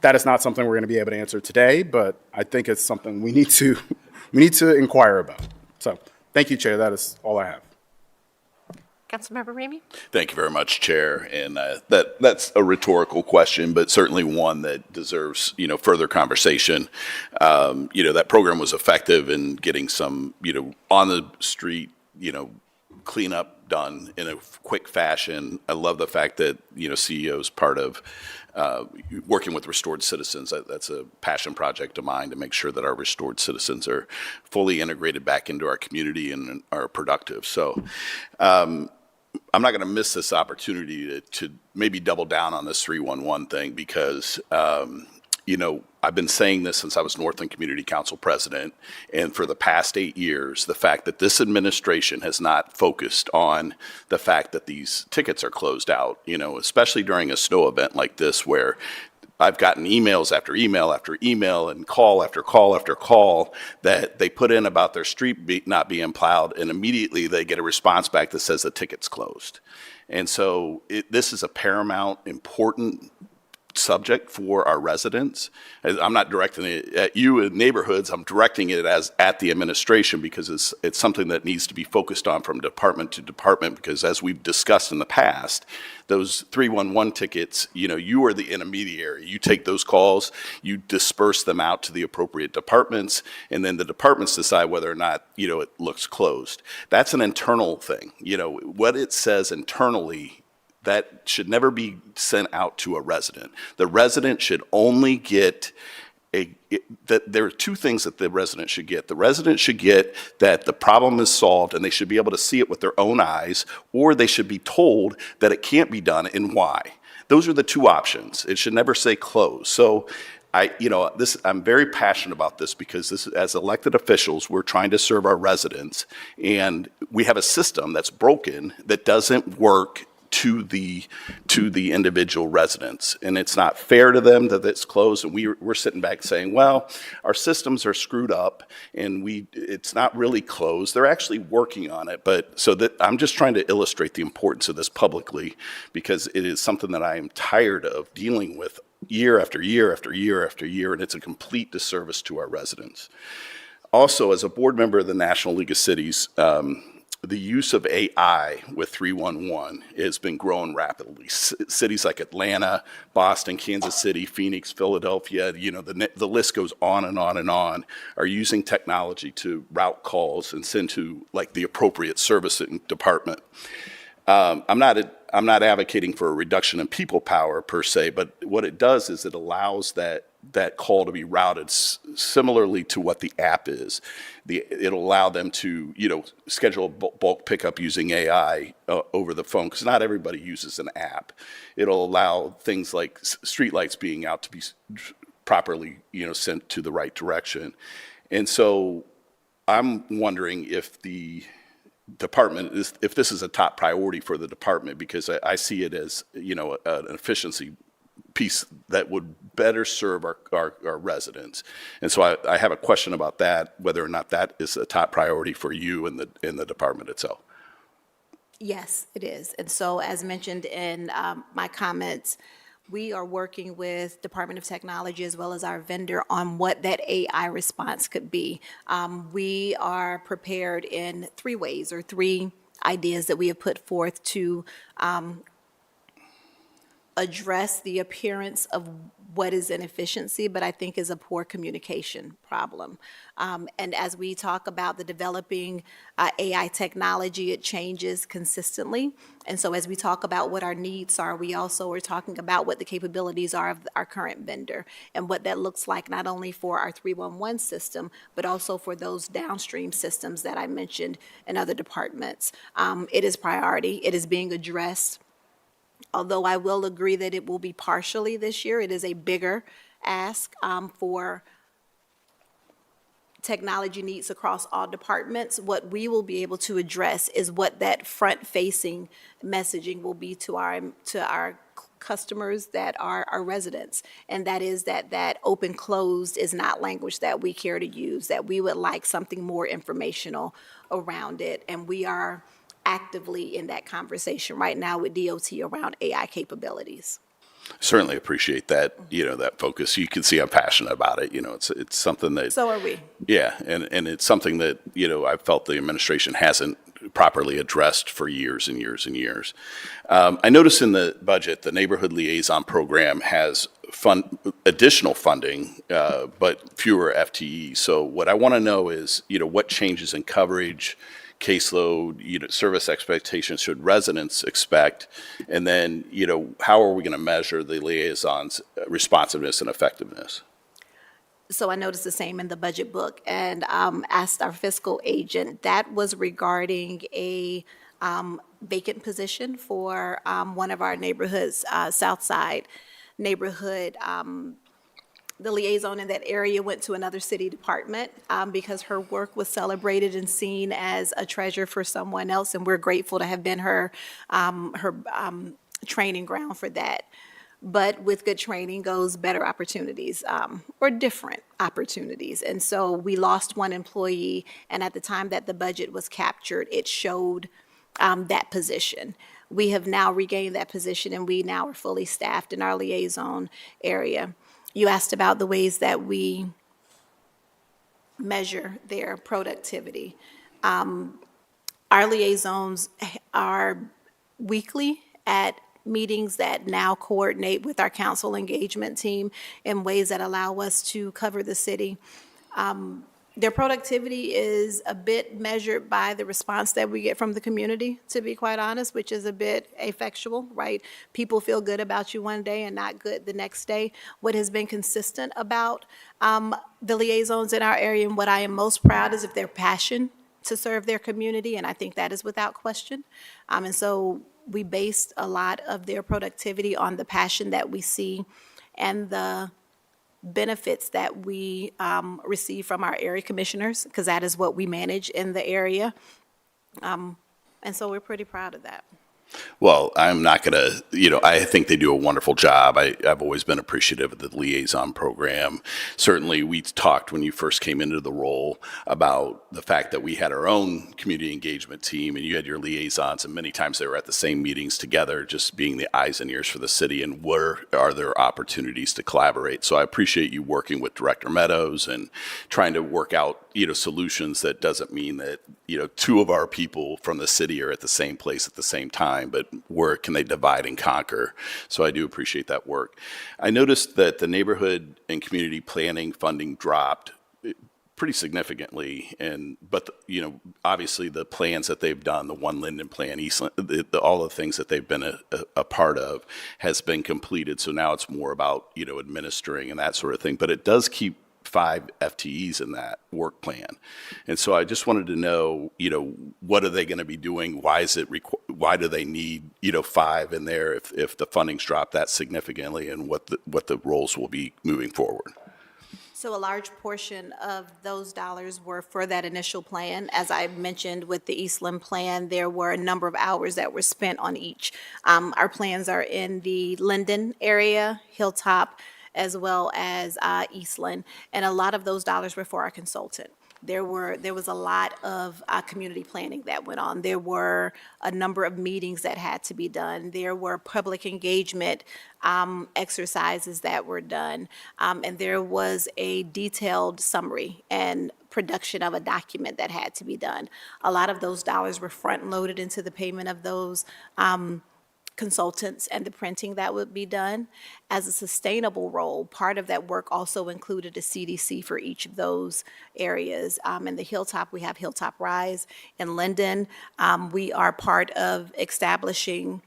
That is not something we're going to be able to answer today, but I think it's something we need to inquire about. So thank you, Chair. That is all I have. Councilmember Remy? Thank you very much, Chair. And that's a rhetorical question, but certainly one that deserves, further conversation. That program was effective in getting some, on the street, cleanup done in a quick fashion. I love the fact that, CEO is part of working with restored citizens. That's a passion project of mine to make sure that our restored citizens are fully integrated back into our community and are productive. So, I'm not going to miss this opportunity to maybe double down on this 311 thing because, I've been saying this since I was Northland Community Council president, and for the past 8 years, the fact that this administration has not focused on the fact that these tickets are closed out, especially during a snow event like this, where I've gotten emails after email after email and call after call after call that they put in about their street not being plowed, and immediately they get a response back that says the ticket's closed. And so this is a paramount, important subject for our residents. I'm not directing it at you in neighborhoods, I'm directing it at the administration, because it's something that needs to be focused on from department to department, because as we've discussed in the past, those 311 tickets, you are the intermediary. You take those calls, you disperse them out to the appropriate departments, and then the departments decide whether or not, it looks closed. That's an internal thing. What it says internally, that should never be sent out to a resident. The resident should only get there are two things that the resident should get. The resident should get that the problem is solved and they should be able to see it with their own eyes, or they should be told that it can't be done and why. Those are the two options. It should never say close. So I'm very passionate about this, because as elected officials, we're trying to serve our residents, and we have a system that's broken, that doesn't work to the individual residents, and it's not fair to them that it's closed. And we're sitting back saying, well, our systems are screwed up, and it's not really closed. They're actually working on it, I'm just trying to illustrate the importance of this publicly, because it is something that I am tired of dealing with year after year after year after year, and it's a complete disservice to our residents. Also, as a board member of the National League of Cities, the use of AI with 311 has been growing rapidly. Cities like Atlanta, Boston, Kansas City, Phoenix, Philadelphia, the list goes on and on and on, are using technology to route calls and send to the appropriate servicing department. I'm not advocating for a reduction in people power per se, but what it does is it allows that call to be routed similarly to what the app is. It'll allow them to, schedule a bulk pickup using AI over the phone, because not everybody uses an app. It'll allow things like streetlights being out to be properly, sent to the right direction. And so I'm wondering if the department if this is a top priority for the department, because I see it as, an efficiency piece that would better serve our residents. And so I have a question about that, whether or not that is a top priority for you in the department itself. Yes, it is. And so, as mentioned in my comments, we are working with Department of Technology as well as our vendor on what that AI response could be. We are prepared in 3 ways, or 3 ideas that we have put forth to address the appearance of what is inefficiency, but I think is a poor communication problem. And as we talk about the developing AI technology, it changes consistently. And so as we talk about what our needs are, we also are talking about what the capabilities are of our current vendor, and what that looks like not only for our 311 system, but also for those downstream systems that I mentioned in other departments. It is priority. It is being addressed. Although I will agree that it will be partially this year, it is a bigger ask for technology needs across all departments. What we will be able to address is what that front-facing messaging will be to our customers that are our residents, and that is that open closed is not language that we care to use, that we would like something more informational around it, and we are actively in that conversation right now with DOT around AI capabilities. Certainly appreciate that, that focus. You can see I'm passionate about it. It's something that. So are we. Yeah, and it's something that, I felt the administration hasn't properly addressed for years and years and years. I noticed in the budget, the Neighborhood Liaison Program has additional funding, but fewer FTEs. So what I want to know is, what changes in coverage, caseload, service expectations should residents expect? And then, how are we going to measure the liaison's responsiveness and effectiveness? So I noticed the same in the budget book, and asked our fiscal agent. That was regarding a vacant position for one of our neighborhoods, Southside neighborhood the liaison in that area went to another city department because her work was celebrated and seen as a treasure for someone else, and we're grateful to have been her training ground for that. But with good training goes better opportunities, or different opportunities. And so we lost one employee, and at the time that the budget was captured, it showed that position. We have now regained that position, and we now are fully staffed in our liaison area. You asked about the ways that we measure their productivity. Our liaisons are weekly at meetings that now coordinate with our council engagement team in ways that allow us to cover the city. Their productivity is a bit measured by the response that we get from the community, to be quite honest, which is a bit effectual, right? People feel good about you one day and not good the next day. What has been consistent about the liaisons in our area, and what I am most proud is of their passion to serve their community, and I think that is without question. And so we based a lot of their productivity on the passion that we see and the benefits that we receive from our area commissioners, because that is what we manage in the area. And so we're pretty proud of that. Well, I'm not going to, I think they do a wonderful job. I've always been appreciative of the liaison program. Certainly, we talked when you first came into the role about the fact that we had our own community engagement team and you had your liaisons, and many times they were at the same meetings together, just being the eyes and ears for the city and where are there opportunities to collaborate. So I appreciate you working with Director Meadows and trying to work out, solutions that doesn't mean that, two of our people from the city are at the same place at the same time, but where can they divide and conquer? So I do appreciate that work. I noticed that the neighborhood and community planning funding dropped pretty significantly, but obviously the plans that they've done, the One Linden Plan, Eastland, all the things that they've been a part of has been completed. So now it's more about administering and that sort of thing. But it does keep 5 FTEs in that work plan. And so I just wanted to know, what are they going to be doing? Why do they need, 5 in there if the funding's dropped that significantly, and what the roles will be moving forward? So a large portion of those dollars were for that initial plan. As I mentioned with the Eastland plan, there were a number of hours that were spent on each. Our plans are in the Linden area, Hilltop, as well as Eastland, and a lot of those dollars were for our consultant. There was a lot of community planning that went on. There were a number of meetings that had to be done. There were public engagement exercises that were done, and there was a detailed summary and production of a document that had to be done. A lot of those dollars were front-loaded into the payment of those consultants and the printing that would be done. As a sustainable role, part of that work also included a CDC for each of those areas. In the Hilltop, we have Hilltop Rise. In Linden, we are part of establishing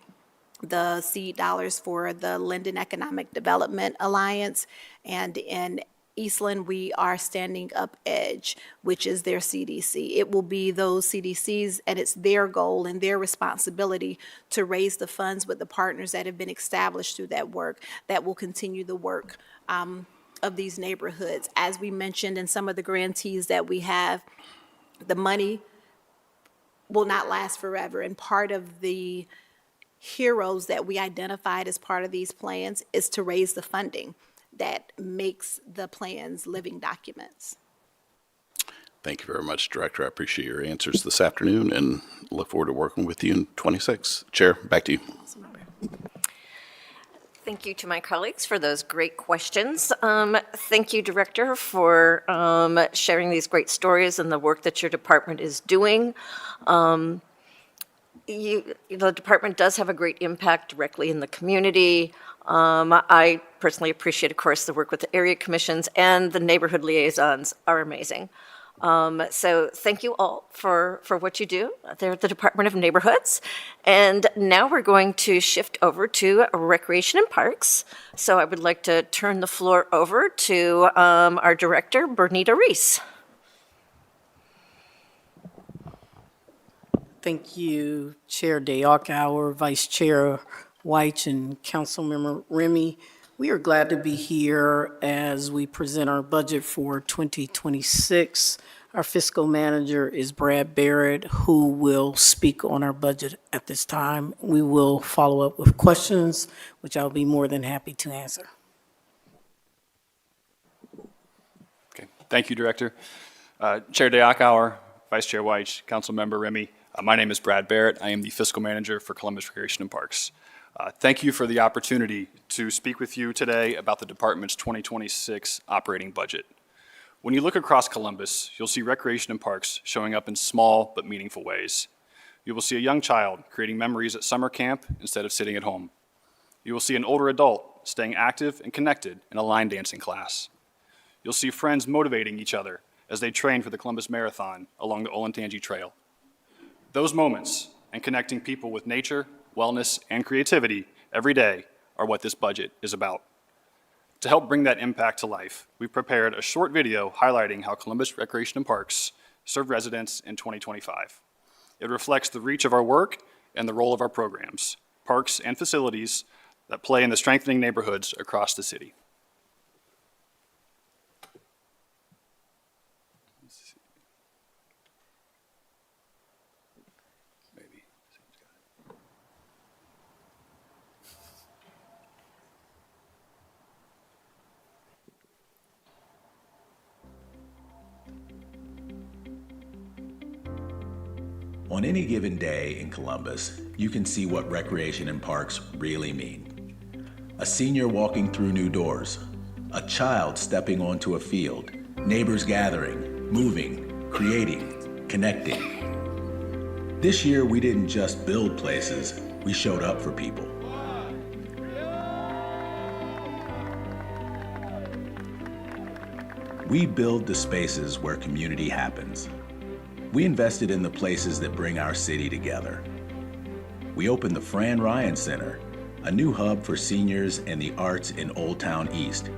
the seed dollars for the Linden Economic Development Alliance. And in Eastland, we are standing up EDGE, which is their CDC. It will be those CDCs, and it's their goal and their responsibility to raise the funds with the partners that have been established through that work that will continue the work of these neighborhoods. As we mentioned in some of the grantees that we have, the money will not last forever, and part of the heroes that we identified as part of these plans is to raise the funding that makes the plans living documents. Thank you very much, Director. I appreciate your answers this afternoon and look forward to working with you in 26. Chair, back to you. Thank you to my colleagues for those great questions. Thank you, Director, for sharing these great stories and the work that your department is doing. The department does have a great impact directly in the community. I personally appreciate, of course, the work with the area commissions, and the neighborhood liaisons are amazing. So thank you all for what you do there at the Department of Neighborhoods. And now we're going to shift over to Recreation and Parks. So I would like to turn the floor over to our director, Bernita Reese. Thank you, Chair Day-Ockauer, Vice Chair White, and Councilmember Remy. We are glad to be here as we present our budget for 2026. Our fiscal manager is Brad Barrett, who will speak on our budget at this time. We will follow up with questions, which I'll be more than happy to answer. Okay, thank you, Director. Chair DeAcauer, Vice Chair White, Council Member Remy. My name is Brad Barrett. I am the Fiscal Manager for Columbus Recreation and Parks. Thank you for the opportunity to speak with you today about the department's 2026 operating budget. When you look across Columbus, you'll see recreation and parks showing up in small but meaningful ways. You will see a young child creating memories at summer camp instead of sitting at home. You will see an older adult staying active and connected in a line dancing class. You'll see friends motivating each other as they train for the Columbus Marathon along the Olentangy Trail. Those moments and connecting people with nature, wellness, and creativity every day are what this budget is about. To help bring that impact to life, we've prepared a short video highlighting how Columbus Recreation and Parks served residents in 2025. It reflects the reach of our work and the role of our programs, parks, and facilities that play in the strengthening neighborhoods across the city. On any given day in Columbus, you can see what recreation and parks really mean. A senior walking through new doors, a child stepping onto a field, neighbors gathering, moving, creating, connecting. This year, we didn't just build places, we showed up for people. We build the spaces where community happens. We invested in the places that bring our city together. We opened the Fran Ryan Center, a new hub for seniors and the arts in Old Town East,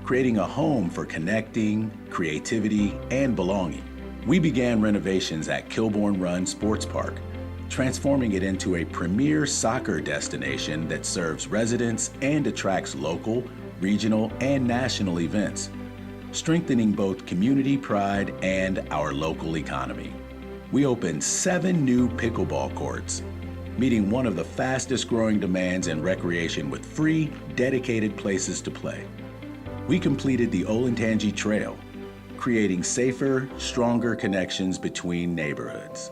creating a home for connecting, creativity, and belonging. We began renovations at Kilbourne Run Sports Park, transforming it into a premier soccer destination that serves residents and attracts local, regional, and national events, strengthening both community pride and our local economy. We opened 7 new pickleball courts, meeting one of the fastest growing demands in recreation with free, dedicated places to play. We completed the Olentangy Trail, creating safer, stronger connections between neighborhoods,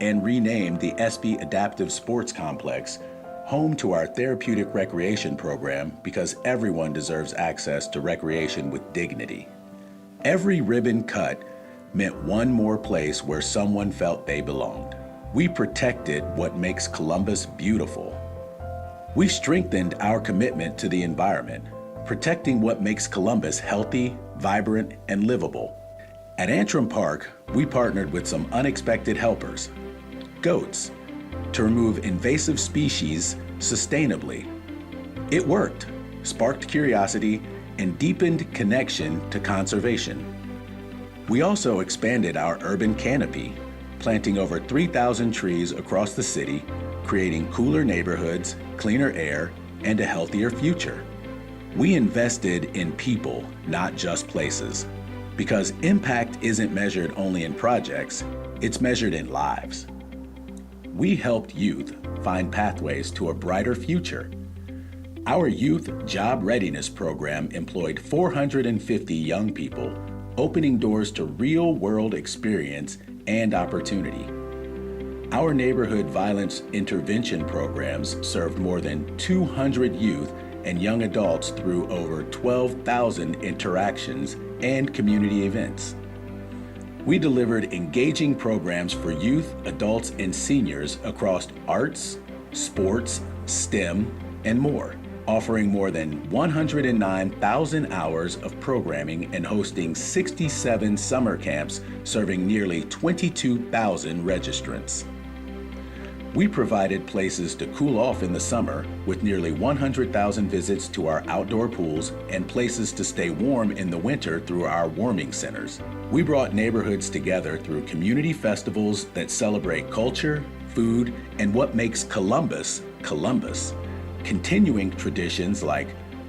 and renamed the Espy Adaptive Sports Complex home to our therapeutic recreation program because everyone deserves access to recreation with dignity. Every ribbon cut meant one more place where someone felt they belonged. We protected what makes Columbus beautiful. We strengthened our commitment to the environment, protecting what makes Columbus healthy, vibrant, and livable. At Antrim Park, we partnered with some unexpected helpers, goats, to remove invasive species sustainably. It worked, sparked curiosity, and deepened connection to conservation. We also expanded our urban canopy, planting over 3,000 trees across the city, creating cooler neighborhoods, cleaner air, and a healthier future. We invested in people, not just places, because impact isn't measured only in projects, it's measured in lives. We helped youth find pathways to a brighter future. Our Youth Job Readiness Program employed 450 young people, opening doors to real-world experience and opportunity. Our neighborhood violence intervention programs served more than 200 youth and young adults through over 12,000 interactions and community events. We delivered engaging programs for youth, adults, and seniors across arts, sports, STEM, and more, offering more than 109,000 hours of programming and hosting 67 summer camps serving nearly 22,000 registrants. We provided places to cool off in the summer with nearly 100,000 visits to our outdoor pools and places to stay warm in the winter through our warming centers. We brought neighborhoods together through community festivals that celebrate culture, food, and what makes Columbus, Columbus, continuing traditions like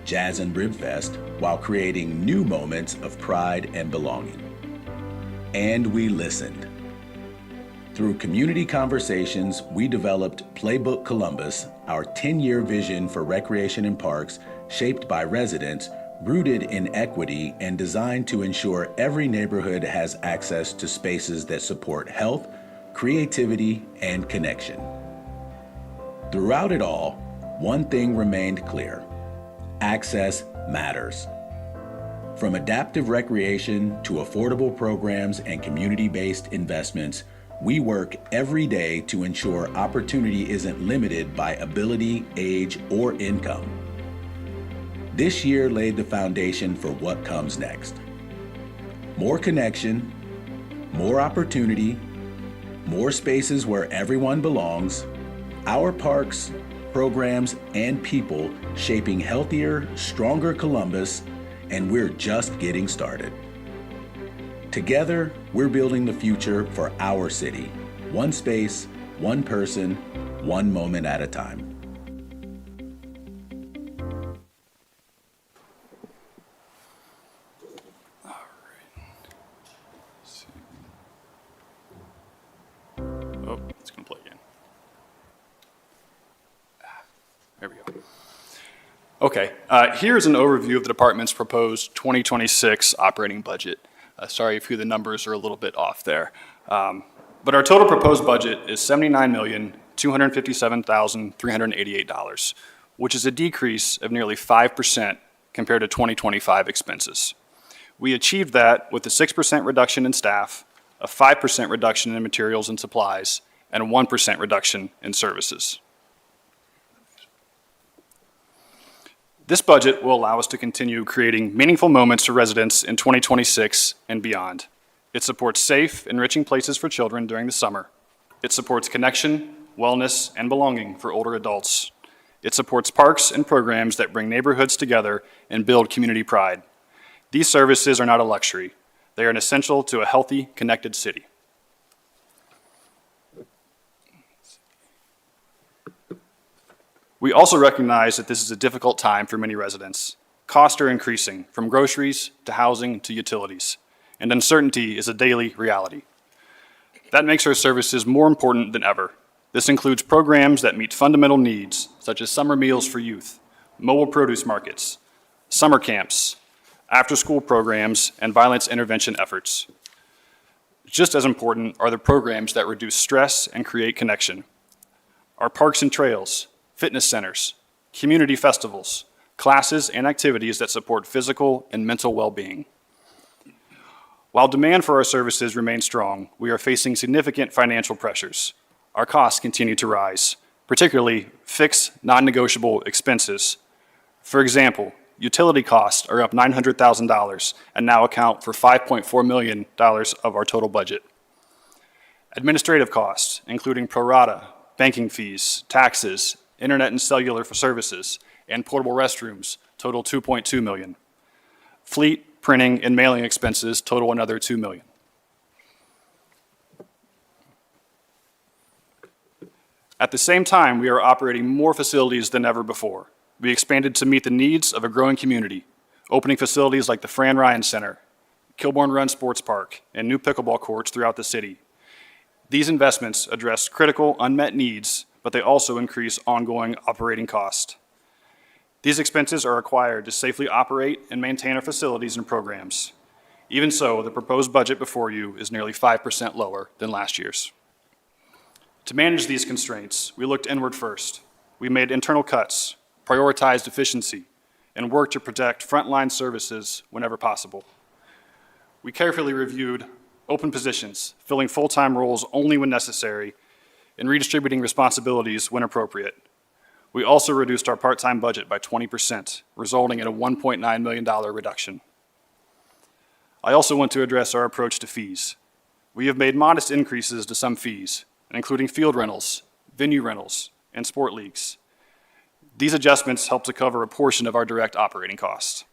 Jazz and Rib Fest, while creating new moments of pride and belonging. And we listened. Through community conversations, we developed Playbook Columbus, our 10-year vision for recreation and parks shaped by residents, rooted in equity and designed to ensure every neighborhood has access to spaces that support health, creativity, and connection. Throughout it all, one thing remained clear: access matters. From adaptive recreation to affordable programs and community-based investments, we work every day to ensure opportunity isn't limited by ability, age, or income. This year laid the foundation for what comes next. More connection, more opportunity, more spaces where everyone belongs, our parks, programs, and people shaping healthier, stronger Columbus, and we're just getting started. Together, we're building the future for our city, one space, one person, one moment at a time. Oh, it's going to play again. There we go. Okay, here's an overview of the department's proposed 2026 operating budget. Sorry if the numbers are a little bit off there. But our total proposed budget is $79,257,388, which is a decrease of nearly 5% compared to 2025 expenses. We achieved that with a 6% reduction in staff, a 5% reduction in materials and supplies, and a 1% reduction in services. This budget will allow us to continue creating meaningful moments for residents in 2026 and beyond. It supports safe, enriching places for children during the summer. It supports connection, wellness, and belonging for older adults. It supports parks and programs that bring neighborhoods together and build community pride. These services are not a luxury. They are an essential to a healthy, connected city. We also recognize that this is a difficult time for many residents. Costs are increasing, from groceries to housing to utilities, and uncertainty is a daily reality. That makes our services more important than ever. This includes programs that meet fundamental needs, such as summer meals for youth, mobile produce markets, summer camps, after-school programs, and violence intervention efforts. Just as important are the programs that reduce stress and create connection. Our parks and trails, fitness centers, community festivals, classes, and activities that support physical and mental well-being. While demand for our services remains strong, we are facing significant financial pressures. Our costs continue to rise, particularly fixed, non-negotiable expenses. For example, utility costs are up $900,000 and now account for $5.4 million of our total budget. Administrative costs, including pro rata, banking fees, taxes, internet and cellular for services, and portable restrooms, total $2.2 million. Fleet, printing, and mailing expenses total another $2 million. At the same time, we are operating more facilities than ever before. We expanded to meet the needs of a growing community, opening facilities like the Fran Ryan Center, Kilbourne Run Sports Park, and new pickleball courts throughout the city. These investments address critical unmet needs, but they also increase ongoing operating costs. These expenses are required to safely operate and maintain our facilities and programs. Even so, the proposed budget before you is nearly 5% lower than last year's. To manage these constraints, we looked inward first. We made internal cuts, prioritized efficiency, and worked to protect frontline services whenever possible. We carefully reviewed open positions, filling full-time roles only when necessary, and redistributing responsibilities when appropriate. We also reduced our part-time budget by 20%, resulting in a $1.9 million reduction. I also want to address our approach to fees. We have made modest increases to some fees, including field rentals, venue rentals, and sport leagues. These adjustments help to cover a portion of our direct operating costs.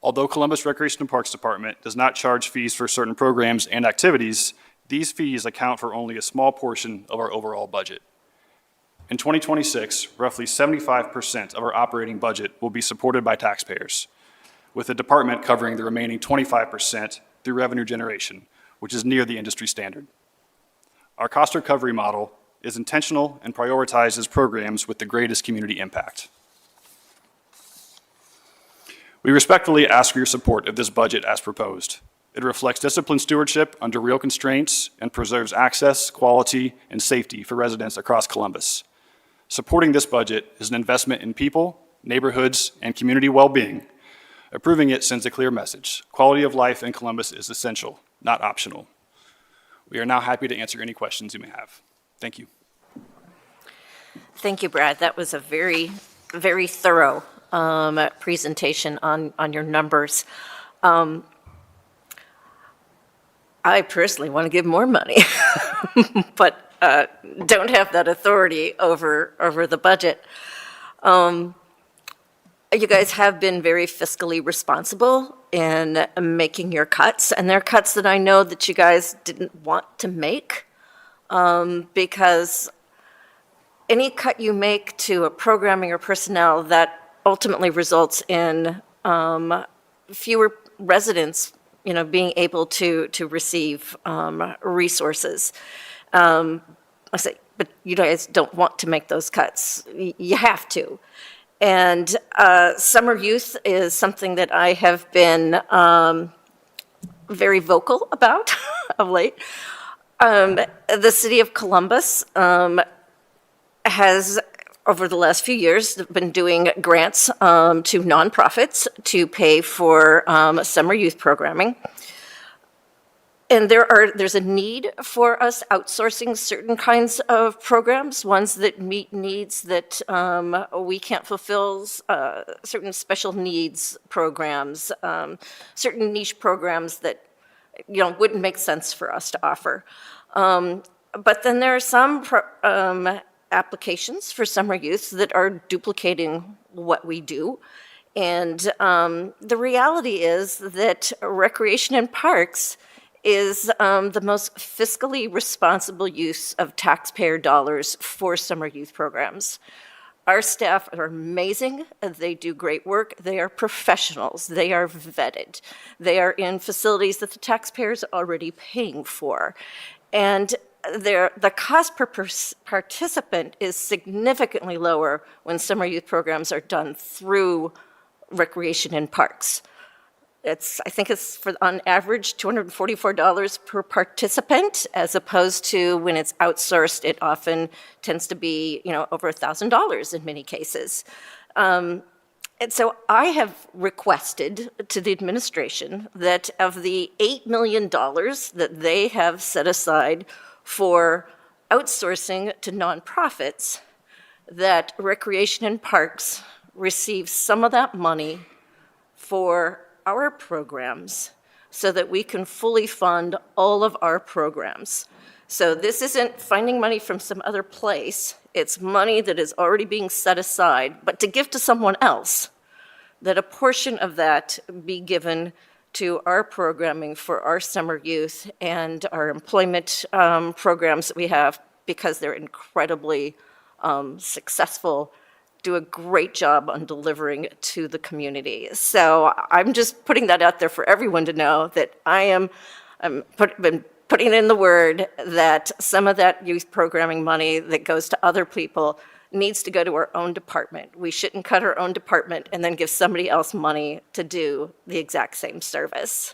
Although Columbus Recreation and Parks Department does not charge fees for certain programs and activities, these fees account for only a small portion of our overall budget. In 2026, roughly 75% of our operating budget will be supported by taxpayers, with the department covering the remaining 25% through revenue generation, which is near the industry standard. Our cost recovery model is intentional and prioritizes programs with the greatest community impact. We respectfully ask for your support of this budget as proposed. It reflects disciplined stewardship under real constraints and preserves access, quality, and safety for residents across Columbus. Supporting this budget is an investment in people, neighborhoods, and community well-being. Approving it sends a clear message. Quality of life in Columbus is essential, not optional. We are now happy to answer any questions you may have. Thank you. Thank you, Brad. That was a very, very thorough presentation on your numbers. I personally want to give more money, but don't have that authority over the budget. You guys have been very fiscally responsible in making your cuts, and they're cuts that I know that you guys didn't want to make, because any cut you make to a programming or personnel, that ultimately results in fewer residents, being able to receive resources. I say, but you guys don't want to make those cuts. You have to. And summer youth is something that I have been very vocal about of late. The city of Columbus has, over the last few years, been doing grants to nonprofits to pay for summer youth programming. And there's a need for us outsourcing certain kinds of programs, ones that meet needs that we can't fulfill, certain special needs programs, certain niche programs that wouldn't make sense for us to offer. But then there are some applications for summer youth that are duplicating what we do. And the reality is that Recreation and Parks is the most fiscally responsible use of taxpayer dollars for summer youth programs. Our staff are amazing. They do great work. They are professionals. They are vetted. They are in facilities that the taxpayers are already paying for. And the cost per participant is significantly lower when summer youth programs are done through Recreation and Parks. I think it's on average $244 per participant, as opposed to when it's outsourced, it often tends to be over $1,000 in many cases. And so I have requested to the administration that of the $8 million that they have set aside for outsourcing to nonprofits, that Recreation and Parks receive some of that money for our programs so that we can fully fund all of our programs. So this isn't finding money from some other place. It's money that is already being set aside, but to give to someone else, that a portion of that be given to our programming for our summer youth and our employment programs that we have, because they're incredibly successfll, do a great job on delivering to the community. So I'm just putting that out there for everyone to know that I'm been putting in the word that some of that youth programming money that goes to other people needs to go to our own department. We shouldn't cut our own department and then give somebody else money to do the exact same service.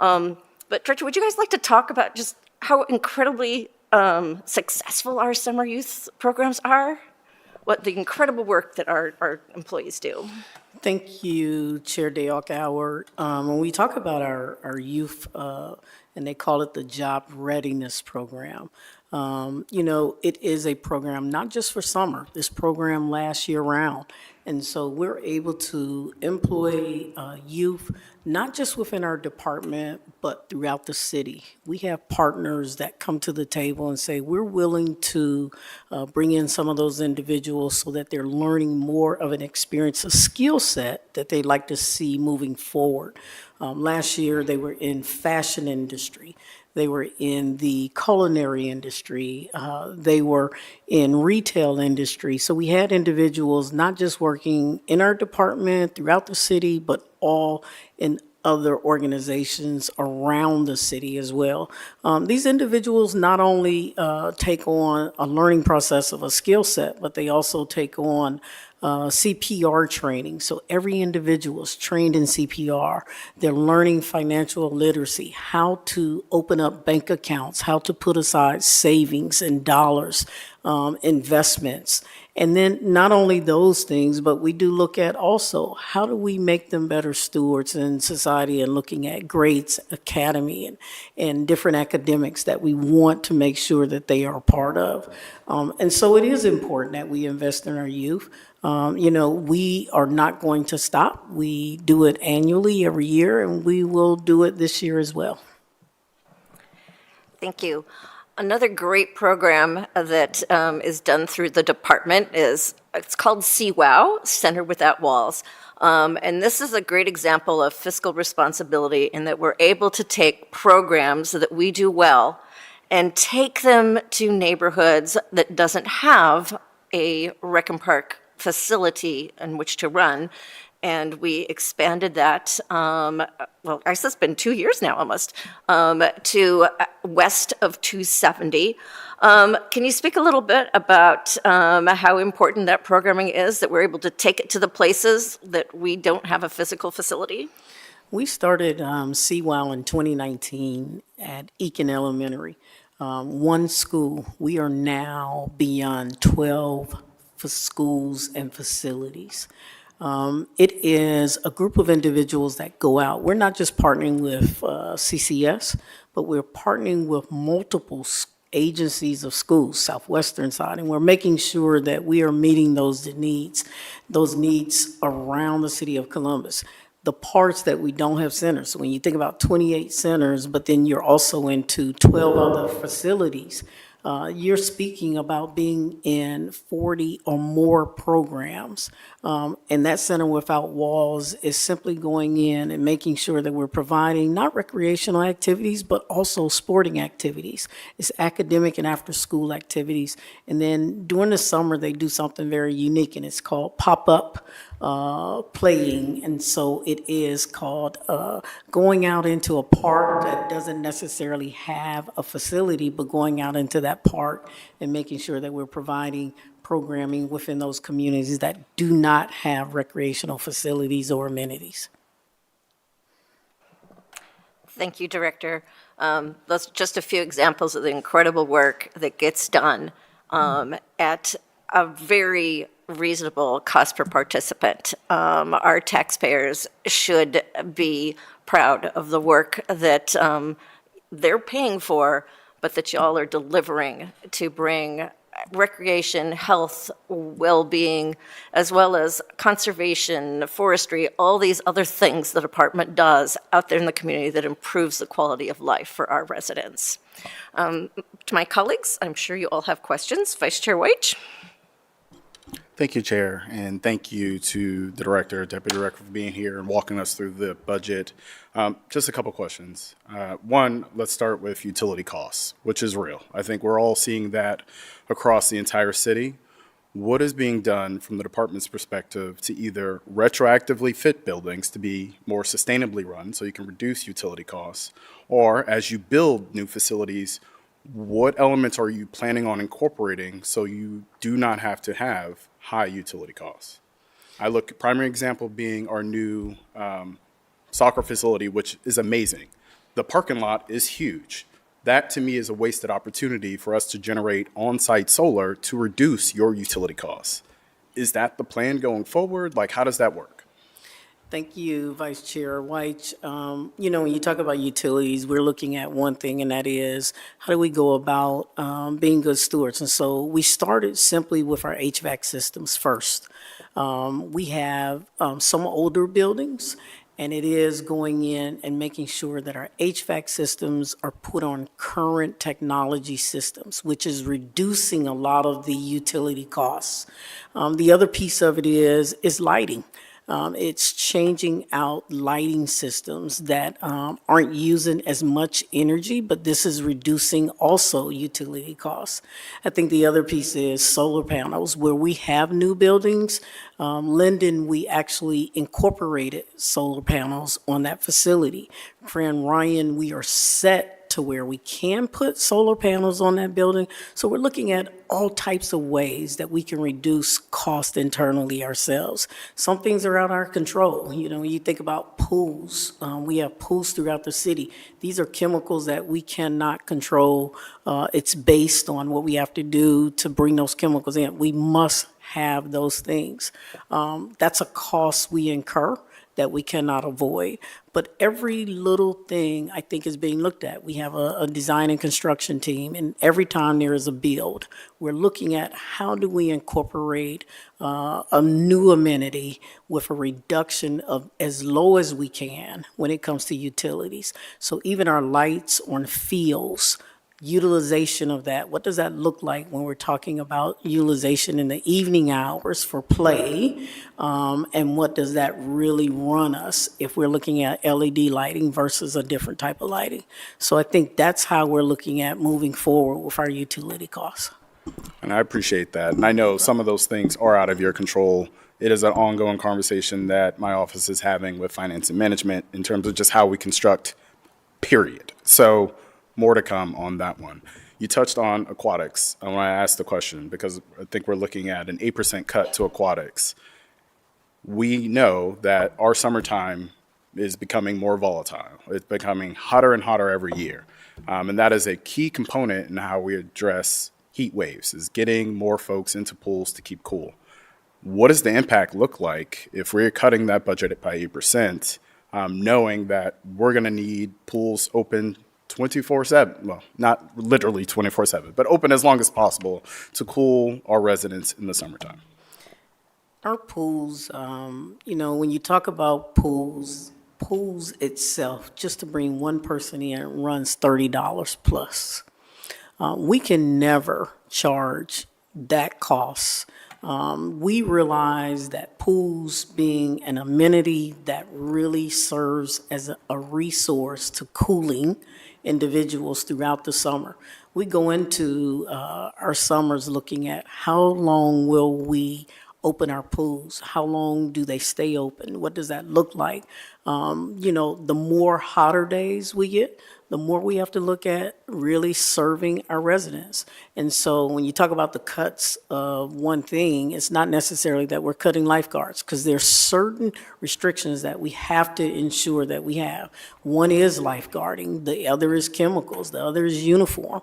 But Director, would you guys like to talk about just how incredibly successful our summer youth programs are? What the incredible work that our employees do. Thank you, Chair Day-Ock-Auer. When we talk about our youth, and they call it the Job Readiness Program, it is a program not just for summer. This program lasts year-round. And so we're able to employ youth, not just within our department, but throughout the city. We have partners that come to the table and say, we're willing to bring in some of those individuals so that they're learning more of an experience, a skill set that they'd like to see moving forward. Last year, they were in fashion industry. they were in the culinary industry, they were in retail industry. So we had individuals not just working in our department throughout the city, but all in other organizations around the city as well. These individuals not only take on a learning process of a skill set, but they also take on CPR training. So every individual is trained in CPR. They're learning financial literacy, how to open up bank accounts, how to put aside savings and dollars, investments. And then not only those things, but we do look at also how do we make them better stewards in society, and looking at grades, academy, and different academics that we want to make sure that they are a part of. And so it is important that we invest in our youth. We are not going to stop. We do it annually every year, and we will do it this year as well. Thank you. Another great program that is done through the department it's called CWOW, Center Without Walls. And this is a great example of fiscal responsibility in that we're able to take programs that we do well and take them to neighborhoods that doesn't have a rec and park facility in which to run. And we expanded that, well, I guess it's been 2 years now almost, to west of 270. Can you speak a little bit about how important that programming is, that we're able to take it to the places that we don't have a physical facility? We started CWOW in 2019 at Eakin Elementary. One school. We are now beyond 12 for schools and facilities. It is a group of individuals that go out. We're not just partnering with CCS, but we're partnering with multiple agencies of schools, Southwestern side, and we're making sure that we are meeting those needs around the city of Columbus. The parts that we don't have centers. So when you think about 28 centers, but then you're also into 12 other facilities, you're speaking about being in 40 or more programs. And that Center Without Walls is simply going in and making sure that we're providing not recreational activities, but also sporting activities. It's academic and after-school activities. And then during the summer, they do something very unique, and it's called pop-up playing. And so it is called going out into a park that doesn't necessarily have a facility, but going out into that park and making sure that we're providing programming within those communities that do not have recreational facilities or amenities. Thank you, Director. Those are just a few examples of the incredible work that gets done at a very reasonable cost per participant. Our taxpayers should be proud of the work that they're paying for, but that y'all are delivering to bring recreation, health, well-being, as well as conservation, forestry, all these other things the department does out there in the community that improves the quality of life for our residents. To my colleagues, I'm sure you all have questions. Vice Chair White. Thank you, Chair, and thank you to the Director, Deputy Director for being here and walking us through the budget. Just a couple questions. One, let's start with utility costs, which is real. I think we're all seeing that across the entire city. What is being done from the department's perspective to either retroactively fit buildings to be more sustainably run so you can reduce utility costs, or as you build new facilities, what elements are you planning on incorporating so you do not have to have high utility costs? I look at primary example being our new soccer facility, which is amazing. The parking lot is huge. That to me is a wasted opportunity for us to generate on-site solar to reduce your utility costs. Is that the plan going forward? Like, how does that work? Thank you, Vice Chair White. When you talk about utilities, we're looking at one thing, and that is how do we go about being good stewards? And so we started simply with our HVAC systems first. We have some older buildings, and it is going in and making sure that our HVAC systems are put on current technology systems, which is reducing a lot of the utility costs. The other piece of it is lighting. It's changing out lighting systems that aren't using as much energy, but this is reducing also utility costs. I think the other piece is solar panels. Where we have new buildings, Linden, we actually incorporated solar panels on that facility. Fran Ryan, we are set to where we can put solar panels on that building. So we're looking at all types of ways that we can reduce cost internally ourselves. Some things are out of our control. You know, you think about pools. We have pools throughout the city. These are chemicals that we cannot control. It's based on what we have to do to bring those chemicals in. We must have those things. That's a cost we incur that we cannot avoid. But every little thing, I think, is being looked at. We have a design and construction team, and every time there is a build, we're looking at how do we incorporate a new amenity with a reduction of as low as we can when it comes to utilities. So even our lights on fields, utilization of that, what does that look like when we're talking about utilization in the evening hours for play? And what does that really run us if we're looking at LED lighting versus a different type of lighting? So I think that's how we're looking at moving forward with our utility costs. And I appreciate that. And I know some of those things are out of your control. It is an ongoing conversation that my office is having with finance and management in terms of just how we construct, period. So more to come on that one. You touched on aquatics. I want to ask the question because I think we're looking at an 8% cut to aquatics. We know that our summertime is becoming more volatile. It's becoming hotter and hotter every year. And that is a key component in how we address heat waves, is getting more folks into pools to keep cool. What does the impact look like if we're cutting that budget by 8%, knowing that we're going to need pools open 24/7, well, not literally 24/7, but open as long as possible to cool our residents in the summertime? Our pools, you know, when you talk about pools itself, just to bring one person in runs $30 plus. We can never charge that cost. We realize that pools being an amenity that really serves as a resource to cooling individuals throughout the summer. We go into our summers looking at how long will we open our pools? How long do they stay open? What does that look like? You know, the more hotter days we get, the more we have to look at really serving our residents. And so when you talk about the cuts of one thing, it's not necessarily that we're cutting lifeguards, because there's certain restrictions that we have to ensure that we have. One is lifeguarding, the other is chemicals, the other is uniform.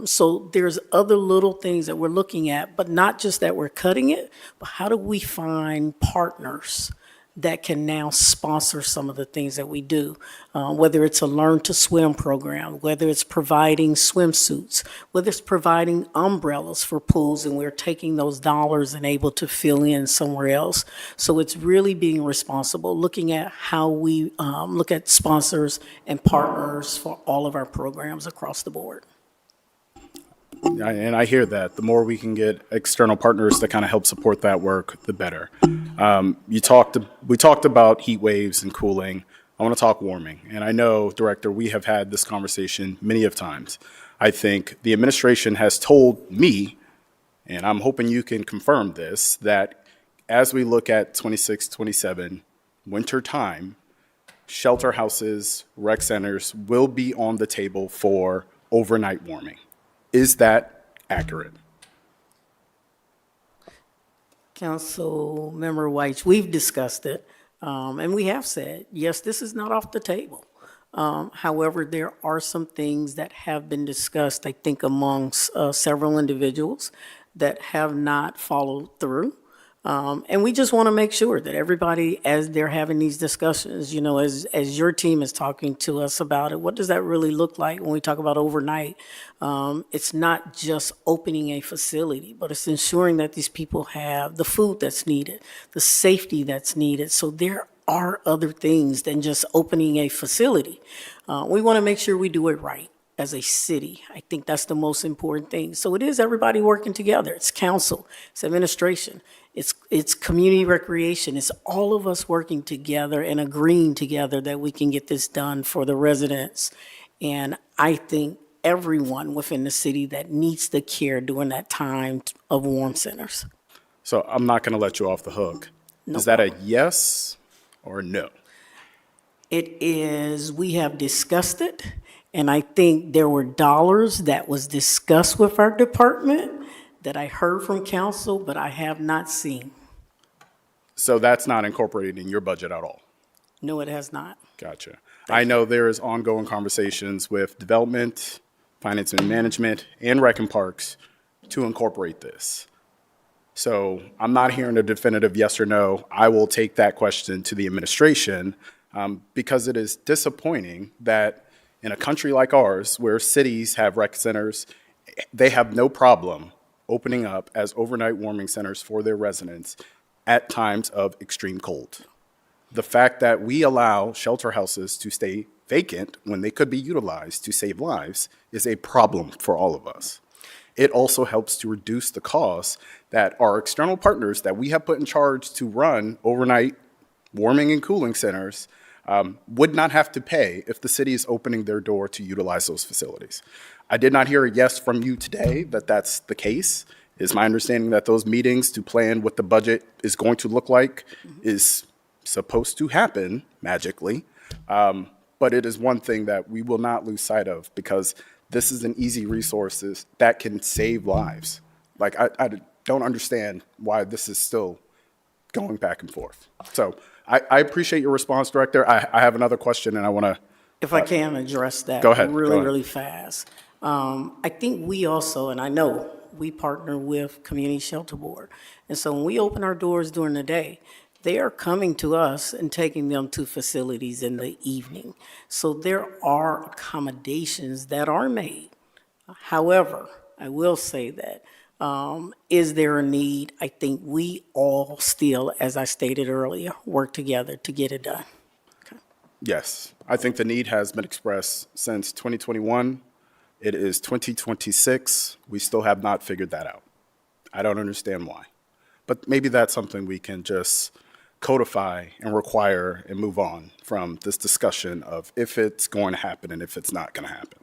So there's other little things that we're looking at, but not just that we're cutting it, but how do we find partners that can now sponsor some of the things that we do, whether it's a Learn to Swim program, whether it's providing swimsuits, whether it's providing umbrellas for pools, and we're taking those dollars and able to fill in somewhere else. So it's really being responsible, looking at how we look at sponsors and partners for all of our programs across the board. And I hear that. The more we can get external partners to kind of help support that work, the better. We talked about heat waves and cooling. I want to talk warming. And I know, Director, we have had this conversation many of times. I think the administration has told me, and I'm hoping you can confirm this, that as we look at 26, 27, winter time, shelter houses, rec centers will be on the table for overnight warming. Is that accurate? Councilmember White, we've discussed it, and we have said, yes, this is not off the table. However, there are some things that have been discussed, I think, amongst several individuals that have not followed through. And we just want to make sure that everybody, as they're having these discussions, you know, as your team is talking to us about it, what does that really look like when we talk about overnight? It's not just opening a facility, but it's ensuring that these people have the food that's needed, the safety that's needed. So there are other things than just opening a facility. We want to make sure we do it right as a city. I think that's the most important thing. So it is everybody working together. It's council, it's administration, It's community recreation. It's all of us working together and agreeing together that we can get this done for the residents. And I think everyone within the city that needs the care during that time of warm centers. So I'm not going to let you off the hook. No Is that a yes or no? It is, we have discussed it, and I think there were dollars that was discussed with our department that I heard from council, but I have not seen. So that's not incorporated in your budget at all? No, it has not. Gotcha. I know there is ongoing conversations with development, finance and management, and Rec and Parks to incorporate this. So I'm not hearing a definitive yes or no. I will take that question to the administration because it is disappointing that in a country like ours, where cities have rec centers, they have no problem opening up as overnight warming centers for their residents at times of extreme cold. The fact that we allow shelter houses to stay vacant when they could be utilized to save lives is a problem for all of us. It also helps to reduce the costs that our external partners that we have put in charge to run overnight warming and cooling centers would not have to pay if the city is opening their door to utilize those facilities. I did not hear a yes from you today that that's the case. It's my understanding that those meetings to plan what the budget is going to look like is supposed to happen magically. But it is one thing that we will not lose sight of because this is an easy resource that can save lives. Like, I don't understand why this is still going back and forth. So I appreciate your response, Director. I have another question, and I want to. If I can address that Go ahead. really, Go ahead. really fast. I think we also, and I know, we partner with Community Shelter Board. And so when we open our doors during the day, they are coming to us and taking them to facilities in the evening. So there are accommodations that are made. However, I will say that, is there a need? I think we all still, as I stated earlier, work together to get it done. Yes, I think the need has been expressed since 2021. It is 2026. We still have not figured that out. I don't understand why. But maybe that's something we can just codify and require and move on from this discussion of if it's going to happen and if it's not going to happen.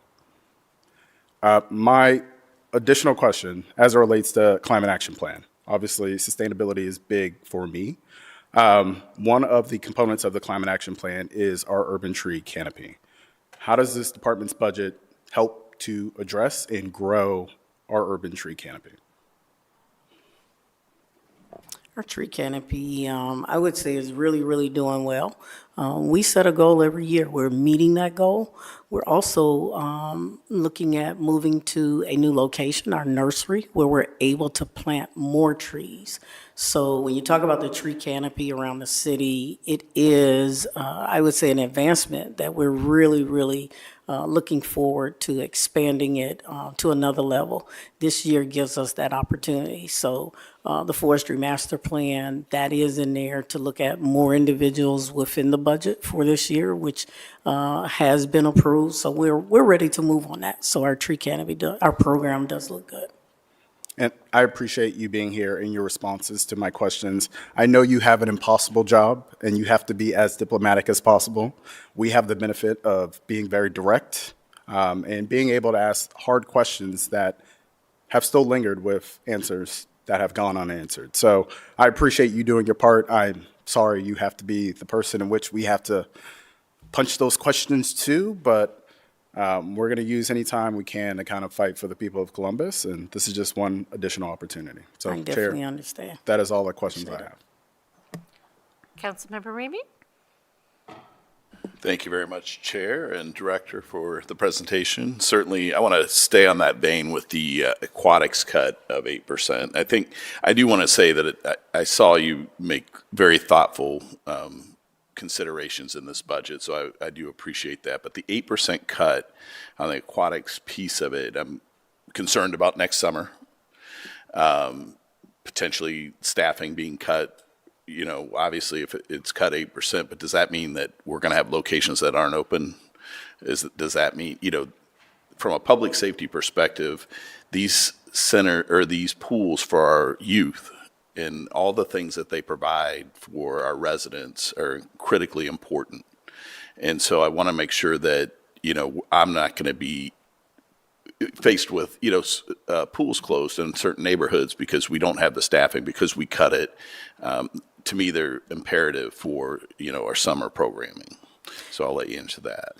My additional question, as it relates to Climate Action Plan, obviously sustainability is big for me. One of the components of the Climate Action Plan is our urban tree canopy. How does this department's budget help to address and grow our urban tree canopy? Our tree canopy, I would say, is really, really doing well. We set a goal every year. We're meeting that goal. We're also looking at moving to a new location, our nursery, where we're able to plant more trees. So when you talk about the tree canopy around the city, it is, I would say, an advancement that we're really, really looking forward to expanding it to another level. This year gives us that opportunity. So the Forestry Master Plan, that is in there to look at more individuals within the budget for this year, which has been approved. So we're ready to move on that. So our tree canopy, our program does look good. And I appreciate you being here and your responses to my questions. I know you have an impossible job and you have to be as diplomatic as possible. We have the benefit of being very direct and being able to ask hard questions that have still lingered with answers that have gone unanswered. So I appreciate you doing your part. I'm sorry you have to be the person in which we have to punch those questions to, but we're going to use any time we can to kind of fight for the people of Columbus, and this is just one additional opportunity. So, I definitely Chair, understand. that is all the questions I have. Councilmember Ramey? Thank you very much, Chair and Director, for the presentation. Certainly, I want to stay on that vein with the aquatics cut of 8%. I think I do want to say that I saw you make very thoughtful considerations in this budget, so I do appreciate that. But the 8% cut on the aquatics piece of it, I'm concerned about next summer. Potentially staffing being cut. You know, obviously if it's cut 8%, but does that mean that we're going to have locations that aren't open? Does that mean, you know, from a public safety perspective, these pools for our youth and all the things that they provide for our residents are critically important. And so I want to make sure that, I'm not going to be faced with, pools closed in certain neighborhoods because we don't have the staffing, because we cut it. To me, they're imperative for, our summer programming. So I'll let you into that.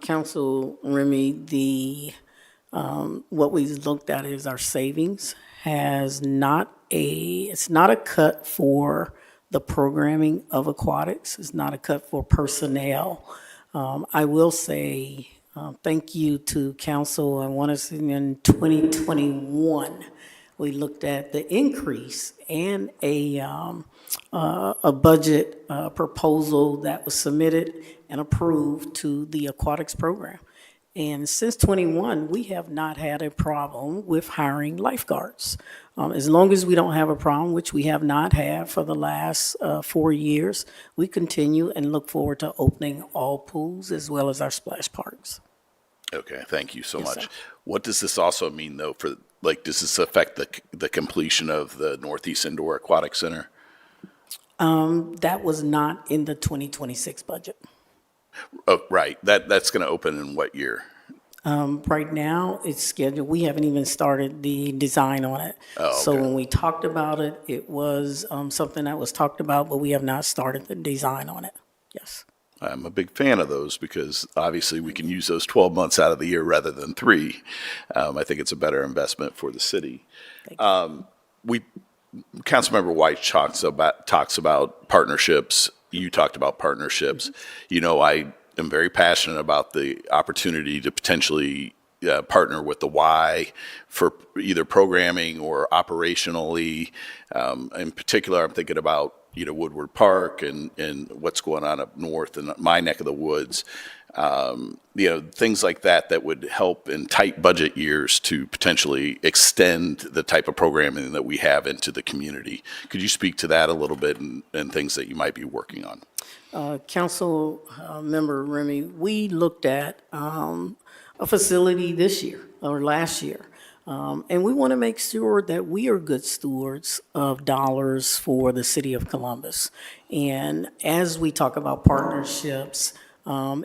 Council Remy, what we looked at is our savings it's not a cut for the programming of aquatics. It's not a cut for personnel. I will say, thank you to council. I want to say in 2021, we looked at the increase and a budget proposal that was submitted and approved to the aquatics program. And since 21, we have not had a problem with hiring lifeguards. As long as we don't have a problem, which we have not had for the last 4 years, we continue and look forward to opening all pools as well as our splash parks. Okay, thank you so Yes, much. sir. What does this also mean, though, for, does this affect the completion of the Northeast Indoor Aquatic Center? That was not in the 2026 budget. Oh, right, that's going to open in what year? Right now, it's scheduled, we haven't even started the design on it. Oh, So okay. when we talked about it, it was something that was talked about, but we have not started the design on it. Yes. I'm a big fan of those because obviously we can use those 12 months out of the year rather than 3. I think it's a better investment for the city. Councilmember White talks about partnerships. You talked about partnerships. I am very passionate about the opportunity to potentially partner with the Y for either programming or operationally. In particular, I'm thinking about Woodward Park and what's going on up north in my neck of the woods. Things like that would help in tight budget years to potentially extend the type of programming that we have into the community. Could you speak to that a little bit and things that you might be working on? Council member Remy, we looked at a facility this year or last year. And we want to make sure that we are good stewards of dollars for the city of Columbus. And as we talk about partnerships,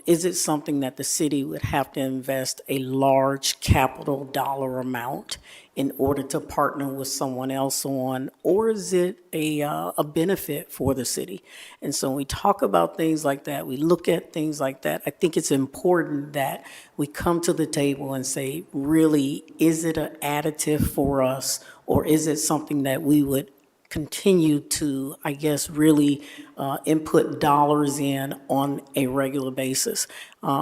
is it something that the city would have to invest a large capital dollar amount in order to partner with someone else on, or is it a benefit for the city? And so when we talk about things like that, we look at things like that, I think it's important that we come to the table and say, really, is it an additive for us, or is it something that we would continue to, I guess, really input dollars in on a regular basis.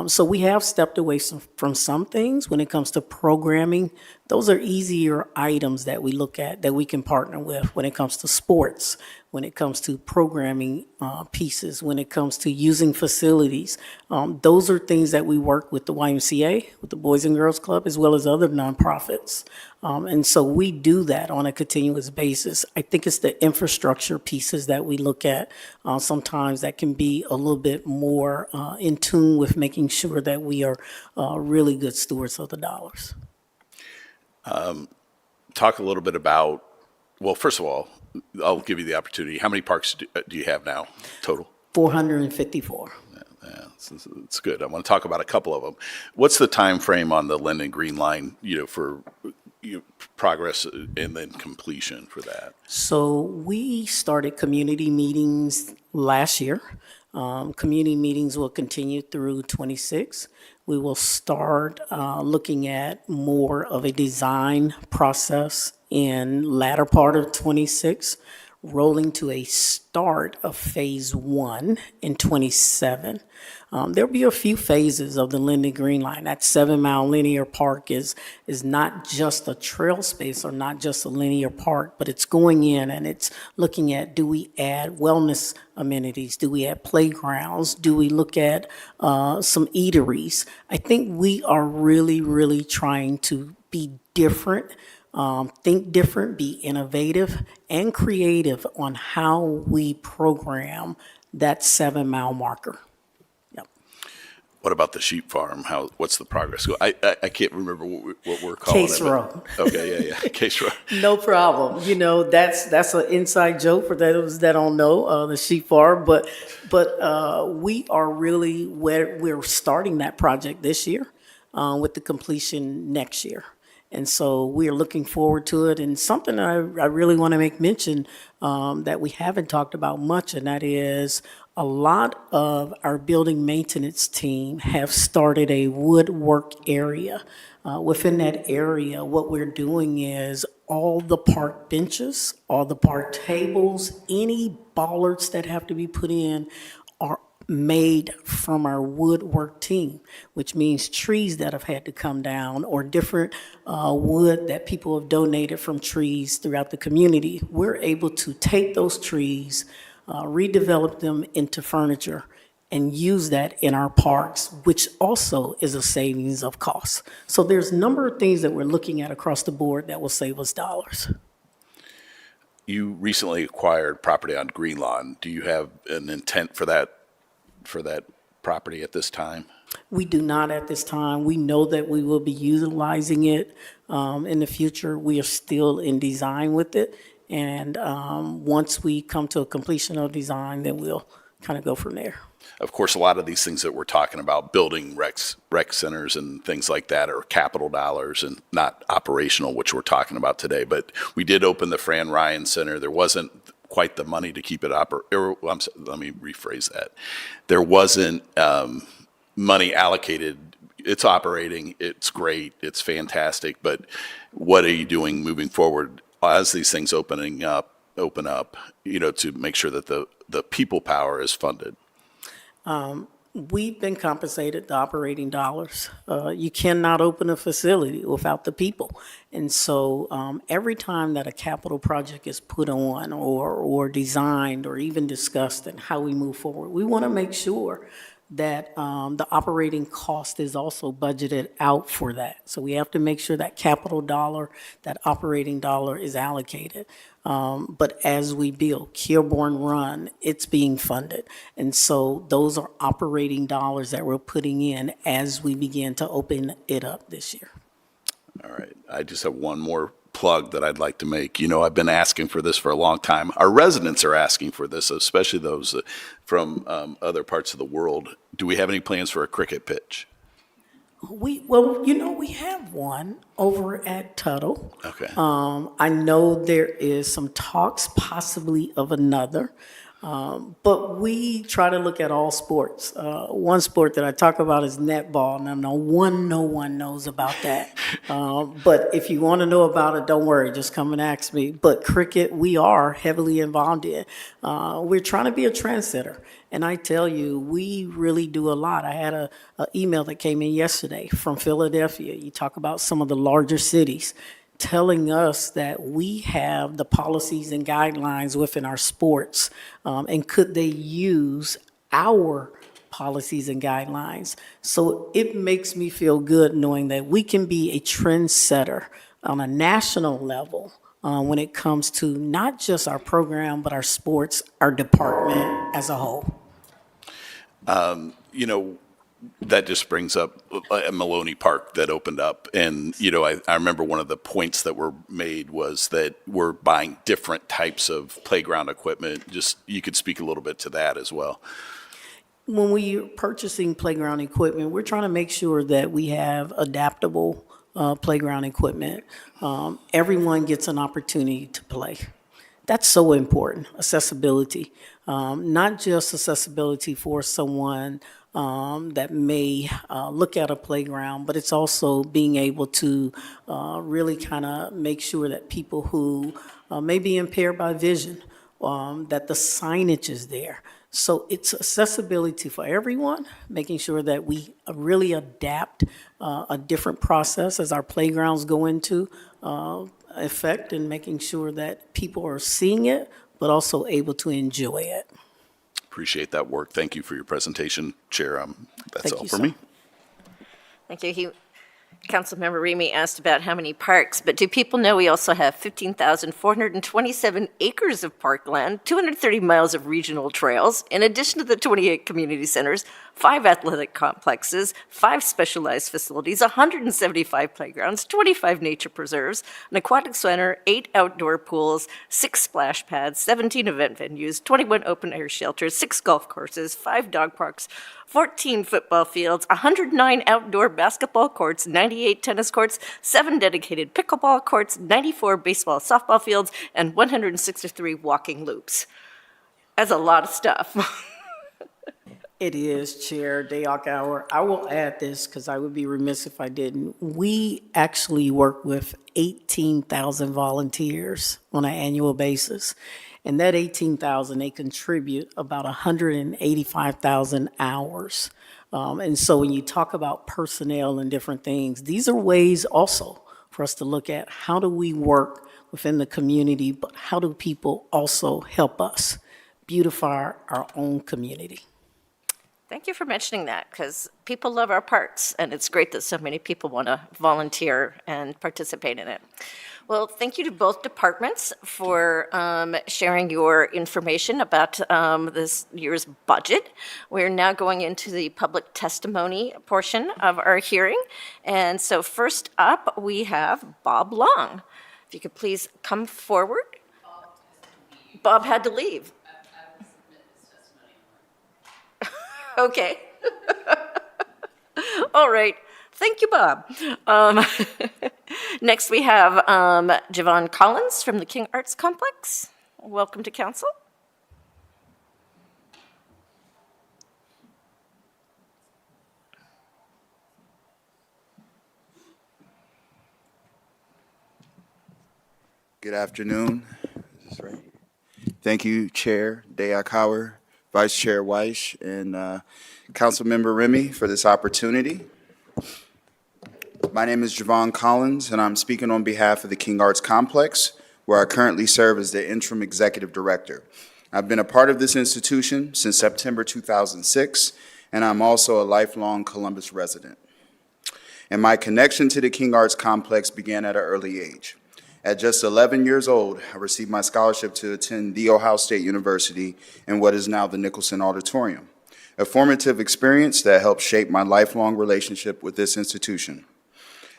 So we have stepped away from some things when it comes to programming. Those are easier items that we look at that we can partner with when it comes to sports, when it comes to programming pieces, when it comes to using facilities. Those are things that we work with the YMCA, with the Boys and Girls Club, as well as other nonprofits. And so we do that on a continuous basis. I think it's the infrastructure pieces that we look at sometimes that can be a little bit more in tune with making sure that we are really good stewards of the dollars. Talk a little bit about, well, first of all, I'll give you the opportunity. How many parks do you have now total? 454. Yeah, it's good. I want to talk about a couple of them. What's the time frame on the Linden Green Line, for progress and then completion for that? So we started community meetings last year. Community meetings will continue through 26. We will start looking at more of a design process in latter part of 26, rolling to a start of phase 1 in 27. There'll be a few phases of the Linden Green Line. That 7-mile linear park is not just a trail space or not just a linear park, but it's going in and it's looking at, do we add wellness amenities? Do we add playgrounds? Do we look at some eateries? I think we are really, really trying to be different, think different, be innovative and creative on how we program that 7-mile marker. What about the sheep farm? What's the progress? I can't remember what we're calling Case it. but- Road. Okay, yeah. Case Road. No problem. You know, that's an inside joke for those that don't know the sheep farm. But we are really we're starting that project this year with the completion next year. And so we are looking forward to it. And something I really want to make mention that we haven't talked about much, and that is a lot of our building maintenance team have started a woodwork area. Within that area, what we're doing is all the park benches, all the park tables, any bollards that have to be put in are made from our woodwork team, which means trees that have had to come down or different wood that people have donated from trees throughout the community. We're able to take those trees, redevelop them into furniture, and use that in our parks, which also is a savings of costs. So there's a number of things that we're looking at across the board that will save us dollars. You recently acquired property on Green Lawn. Do you have an intent for that property at this time? We do not at this time. We know that we will be utilizing it in the future. We are still in design with it. And once we come to a completion of design, then we'll kind of go from there. Of course, a lot of these things that we're talking about, building rec centers and things like that, are capital dollars and not operational, which we're talking about today. But we did open the Fran Ryan Center. There wasn't quite the money to keep it let me rephrase that. There wasn't money allocated. It's operating. It's great. It's fantastic. But what are you doing moving forward as these things open up, to make sure that the people power is funded? We've been compensated the operating dollars. You cannot open a facility without the people. And so every time that a capital project is put on or designed or even discussed and how we move forward, we want to make sure that the operating cost is also budgeted out for that. So we have to make sure that capital dollar, that operating dollar is allocated. But as we build Kilbourne Run, it's being funded. And so those are operating dollars that we're putting in as we begin to open it up this year. All right. I just have one more plug that I'd like to make. I've been asking for this for a long time. Our residents are asking for this, especially those from other parts of the world. Do we have any plans for a cricket pitch? We have one over at Tuttle. Okay. I know there is some talks possibly of another, but we try to look at all sports. One sport that I talk about is netball, and no one knows about that. But if you want to know about it, don't worry, just come and ask me. But cricket, we are heavily involved in. We're trying to be a trendsetter. And I tell you, we really do a lot. I had an email that came in yesterday from Philadelphia. You talk about some of the larger cities telling us that we have the policies and guidelines within our sports, and could they use our policies and guidelines? So it makes me feel good knowing that we can be a trendsetter on a national level when it comes to not just our program, but our sports, our department as a whole. That just brings up Maloney Park that opened up. And, I remember one of the points that were made was that we're buying different types of playground equipment. Just, you could speak a little bit to that as well. When we're purchasing playground equipment, we're trying to make sure that we have adaptable playground equipment. Everyone gets an opportunity to play. That's so important, accessibility. Not just accessibility for someone that may look at a playground, but it's also being able to really kind of make sure that people who may be impaired by vision, that the signage is there. So it's accessibility for everyone, making sure that we really adapt a different process as our playgrounds go into effect, and making sure that people are seeing it, but also able to enjoy it. Appreciate that work. Thank you for your presentation, Chair. That's Thank all you, for sir. me. Thank you. Councilmember Remy asked about how many parks, but do people know we also have 15,427 acres of parkland, 230 miles of regional trails, in addition to the 28 community centers, 5 athletic complexes, 5 specialized facilities, 175 playgrounds, 25 nature preserves, an aquatic center, 8 outdoor pools, 6 splash pads, 17 event venues, 21 open-air shelters, 6 golf courses, 5 dog parks, 14 football fields, 109 outdoor basketball courts, 98 tennis courts, 7 dedicated pickleball courts, 94 baseball softball fields, and 163 walking loops. That's a lot of stuff. It is, Chair Day-Hour. I will add this because I would be remiss if I didn't. We actually work with 18,000 volunteers on an annual basis. And that 18,000, they contribute about 185,000 hours. And so when you talk about personnel and different things, these are ways also for us to look at how do we work within the community, but how do people also help us beautify our own community? Thank you for mentioning that, because people love our parks, and it's great that so many people want to volunteer and participate in it. Well, thank you to both departments for sharing your information about this year's budget. We're now going into the public testimony portion of our hearing. And so first up, we have Bob Long. If you could please come forward. Bob had to leave. Okay. All right. Thank you, Bob. Next, we have Javon Collins from the King Arts Complex. Welcome to council. Good afternoon. Is this right? Thank you, Chair Day-Hour, Vice Chair Weish, and Councilmember Remy for this opportunity. My name is Javon Collins, and I'm speaking on behalf of the King Arts Complex, where I currently serve as the interim executive director. I've been a part of this institution since September 2006, and I'm also a lifelong Columbus resident. And my connection to the King Arts Complex began at an early age. At just 11 years old, I received my scholarship to attend The Ohio State University in what is now the Nicholson Auditorium, a formative experience that helped shape my lifelong relationship with this institution.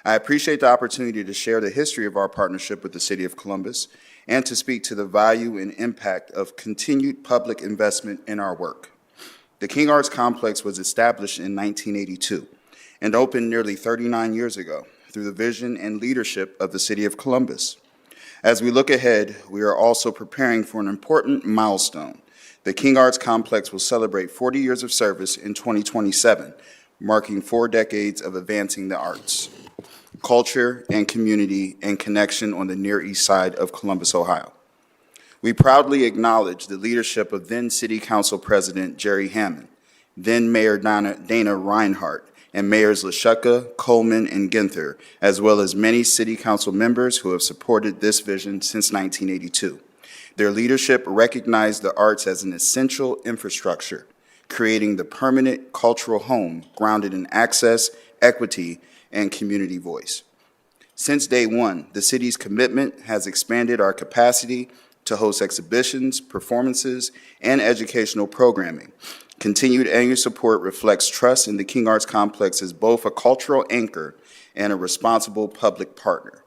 I appreciate the opportunity to share the history of our partnership with the City of Columbus and to speak to the value and impact of continued public investment in our work. The King Arts Complex was established in 1982 and opened nearly 39 years ago through the vision and leadership of the City of Columbus. As we look ahead, we are also preparing for an important milestone. The King Arts Complex will celebrate 40 years of service in 2027, marking 4 decades of advancing the arts, culture, and community and connection on the Near East Side of Columbus, Ohio. We proudly acknowledge the leadership of then City Council President Jerry Hammond, then Mayor Dana Reinhardt, and Mayors LaShutta, Coleman, and Ginther, as well as many City Council members who have supported this vision since 1982. Their leadership recognized the arts as an essential infrastructure, creating the permanent cultural home grounded in access, equity, and community voice. Since day one, the city's commitment has expanded our capacity to host exhibitions, performances, and educational programming. Continued annual support reflects trust in the King Arts Complex as both a cultural anchor and a responsible public partner.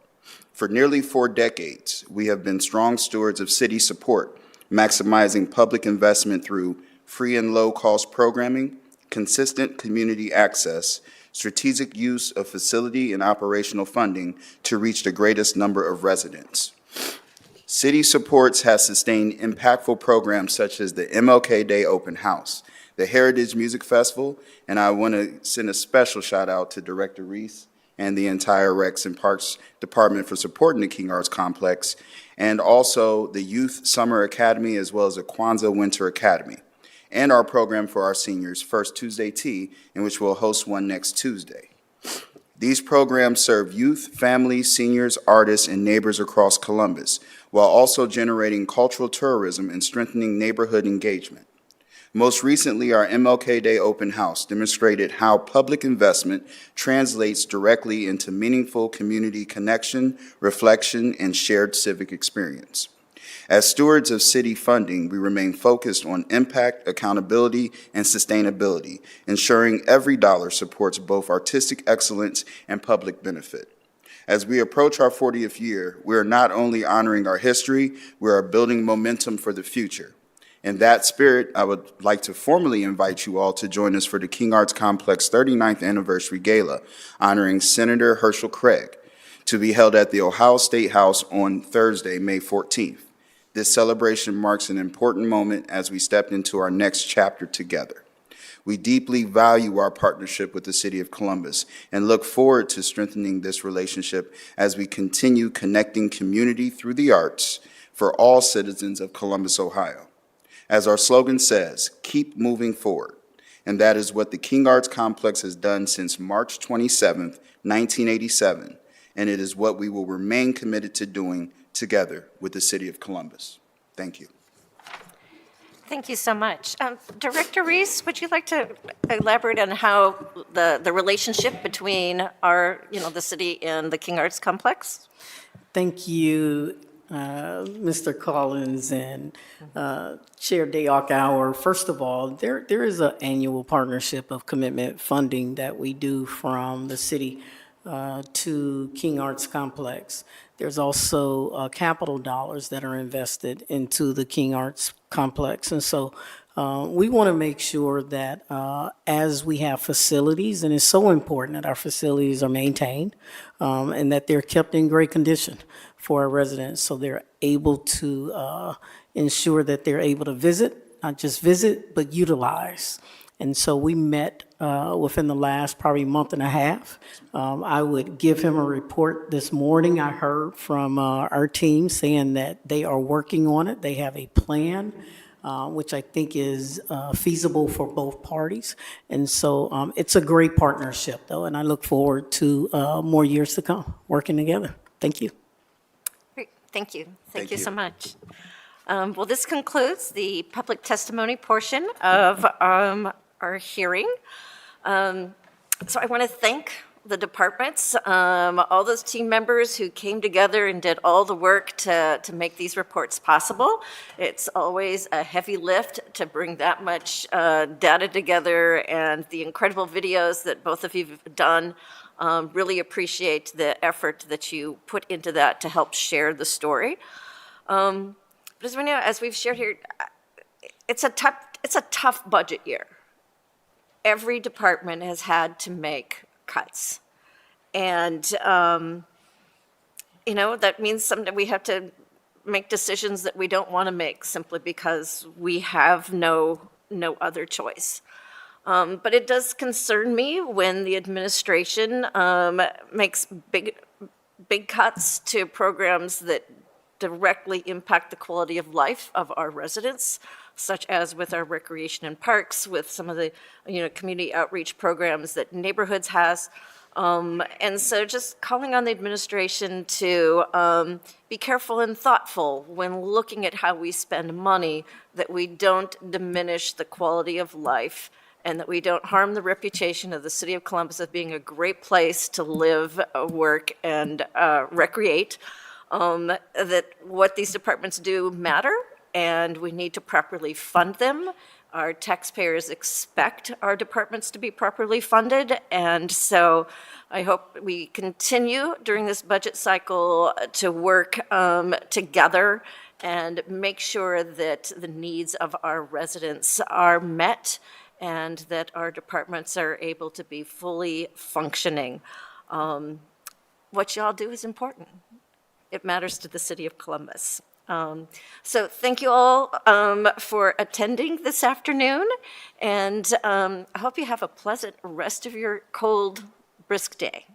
For nearly 4 decades, we have been strong stewards of city support, maximizing public investment through free and low-cost programming, consistent community access, strategic use of facility and operational funding to reach the greatest number of residents. City supports has sustained impactful programs such as the MLK Day Open House, the Heritage Music Festival, and I want to send a special shout out to Director Reese and the entire Recs and Parks Department for supporting the King Arts Complex, and also the Youth Summer Academy as well as the Kwanzaa Winter Academy, and our program for our seniors, First Tuesday Tea, in which we'll host one next Tuesday. These programs serve youth, families, seniors, artists, and neighbors across Columbus, while also generating cultural tourism and strengthening neighborhood engagement. Most recently, our MLK Day Open House demonstrated how public investment translates directly into meaningful community connection, reflection, and shared civic experience. As stewards of city funding, we remain focused on impact, accountability, and sustainability, ensuring every dollar supports both artistic excellence and public benefit. As we approach our 40th year, we are not only honoring our history, we are building momentum for the future. In that spirit, I would like to formally invite you all to join us for the King Arts Complex 39th Anniversary Gala, honoring Senator Herschel Craig, to be held at the Ohio State House on Thursday, May 14th. This celebration marks an important moment as we step into our next chapter together. We deeply value our partnership with the City of Columbus and look forward to strengthening this relationship as we continue connecting community through the arts for all citizens of Columbus, Ohio. As our slogan says, keep moving forward. And that is what the King Arts Complex has done since March 27th, 1987. And it is what we will remain committed to doing together with the City of Columbus. Thank you. Thank you so much. Director Reese, would you like to elaborate on how the relationship between our, the city and the King Arts Complex? Thank you, Mr. Collins and Chair Day-Hour. First of all, there is an annual partnership of commitment funding that we do from the city to King Arts Complex. There's also capital dollars that are invested into the King Arts Complex. And so we want to make sure that as we have facilities, and it's so important that our facilities are maintained and that they're kept in great condition for our residents, so they're able to ensure that they're able to visit, not just visit, but utilize. And so we met within the last probably month and a half. I would give him a report this morning. I heard from our team saying that they are working on it. They have a plan, which I think is feasible for both parties. And so it's a great partnership, though, and I look forward to more years to come working together. Thank you. Great. Thank you. Thank you so much. Well, this concludes the public testimony portion of our hearing. So I want to thank the departments, all those team members who came together and did all the work to make these reports possible. It's always a heavy lift to bring that much data together, and the incredible videos that both of you have done. Really appreciate the effort that you put into that to help share the story. But as we know, as we've shared here, it's a tough budget year. Every department has had to make cuts. And, that means someday we have to make decisions that we don't want to make simply because we have no other choice. But it does concern me when the administration makes big cuts to programs that directly impact the quality of life of our residents, such as with our recreation and parks, with some of the community outreach programs that Neighborhoods has. And so just calling on the administration to be careful and thoughtful when looking at how we spend money, that we don't diminish the quality of life and that we don't harm the reputation of the City of Columbus as being a great place to live, work, and recreate. That what these departments do matter, and we need to properly fund them. Our taxpayers expect our departments to be properly funded, and so I hope we continue during this budget cycle to work together and make sure that the needs of our residents are met and that our departments are able to be fully functioning. What y'all do is important. It matters to the City of Columbus. So thank you all for attending this afternoon, and I hope you have a pleasant rest of your cold, brisk day.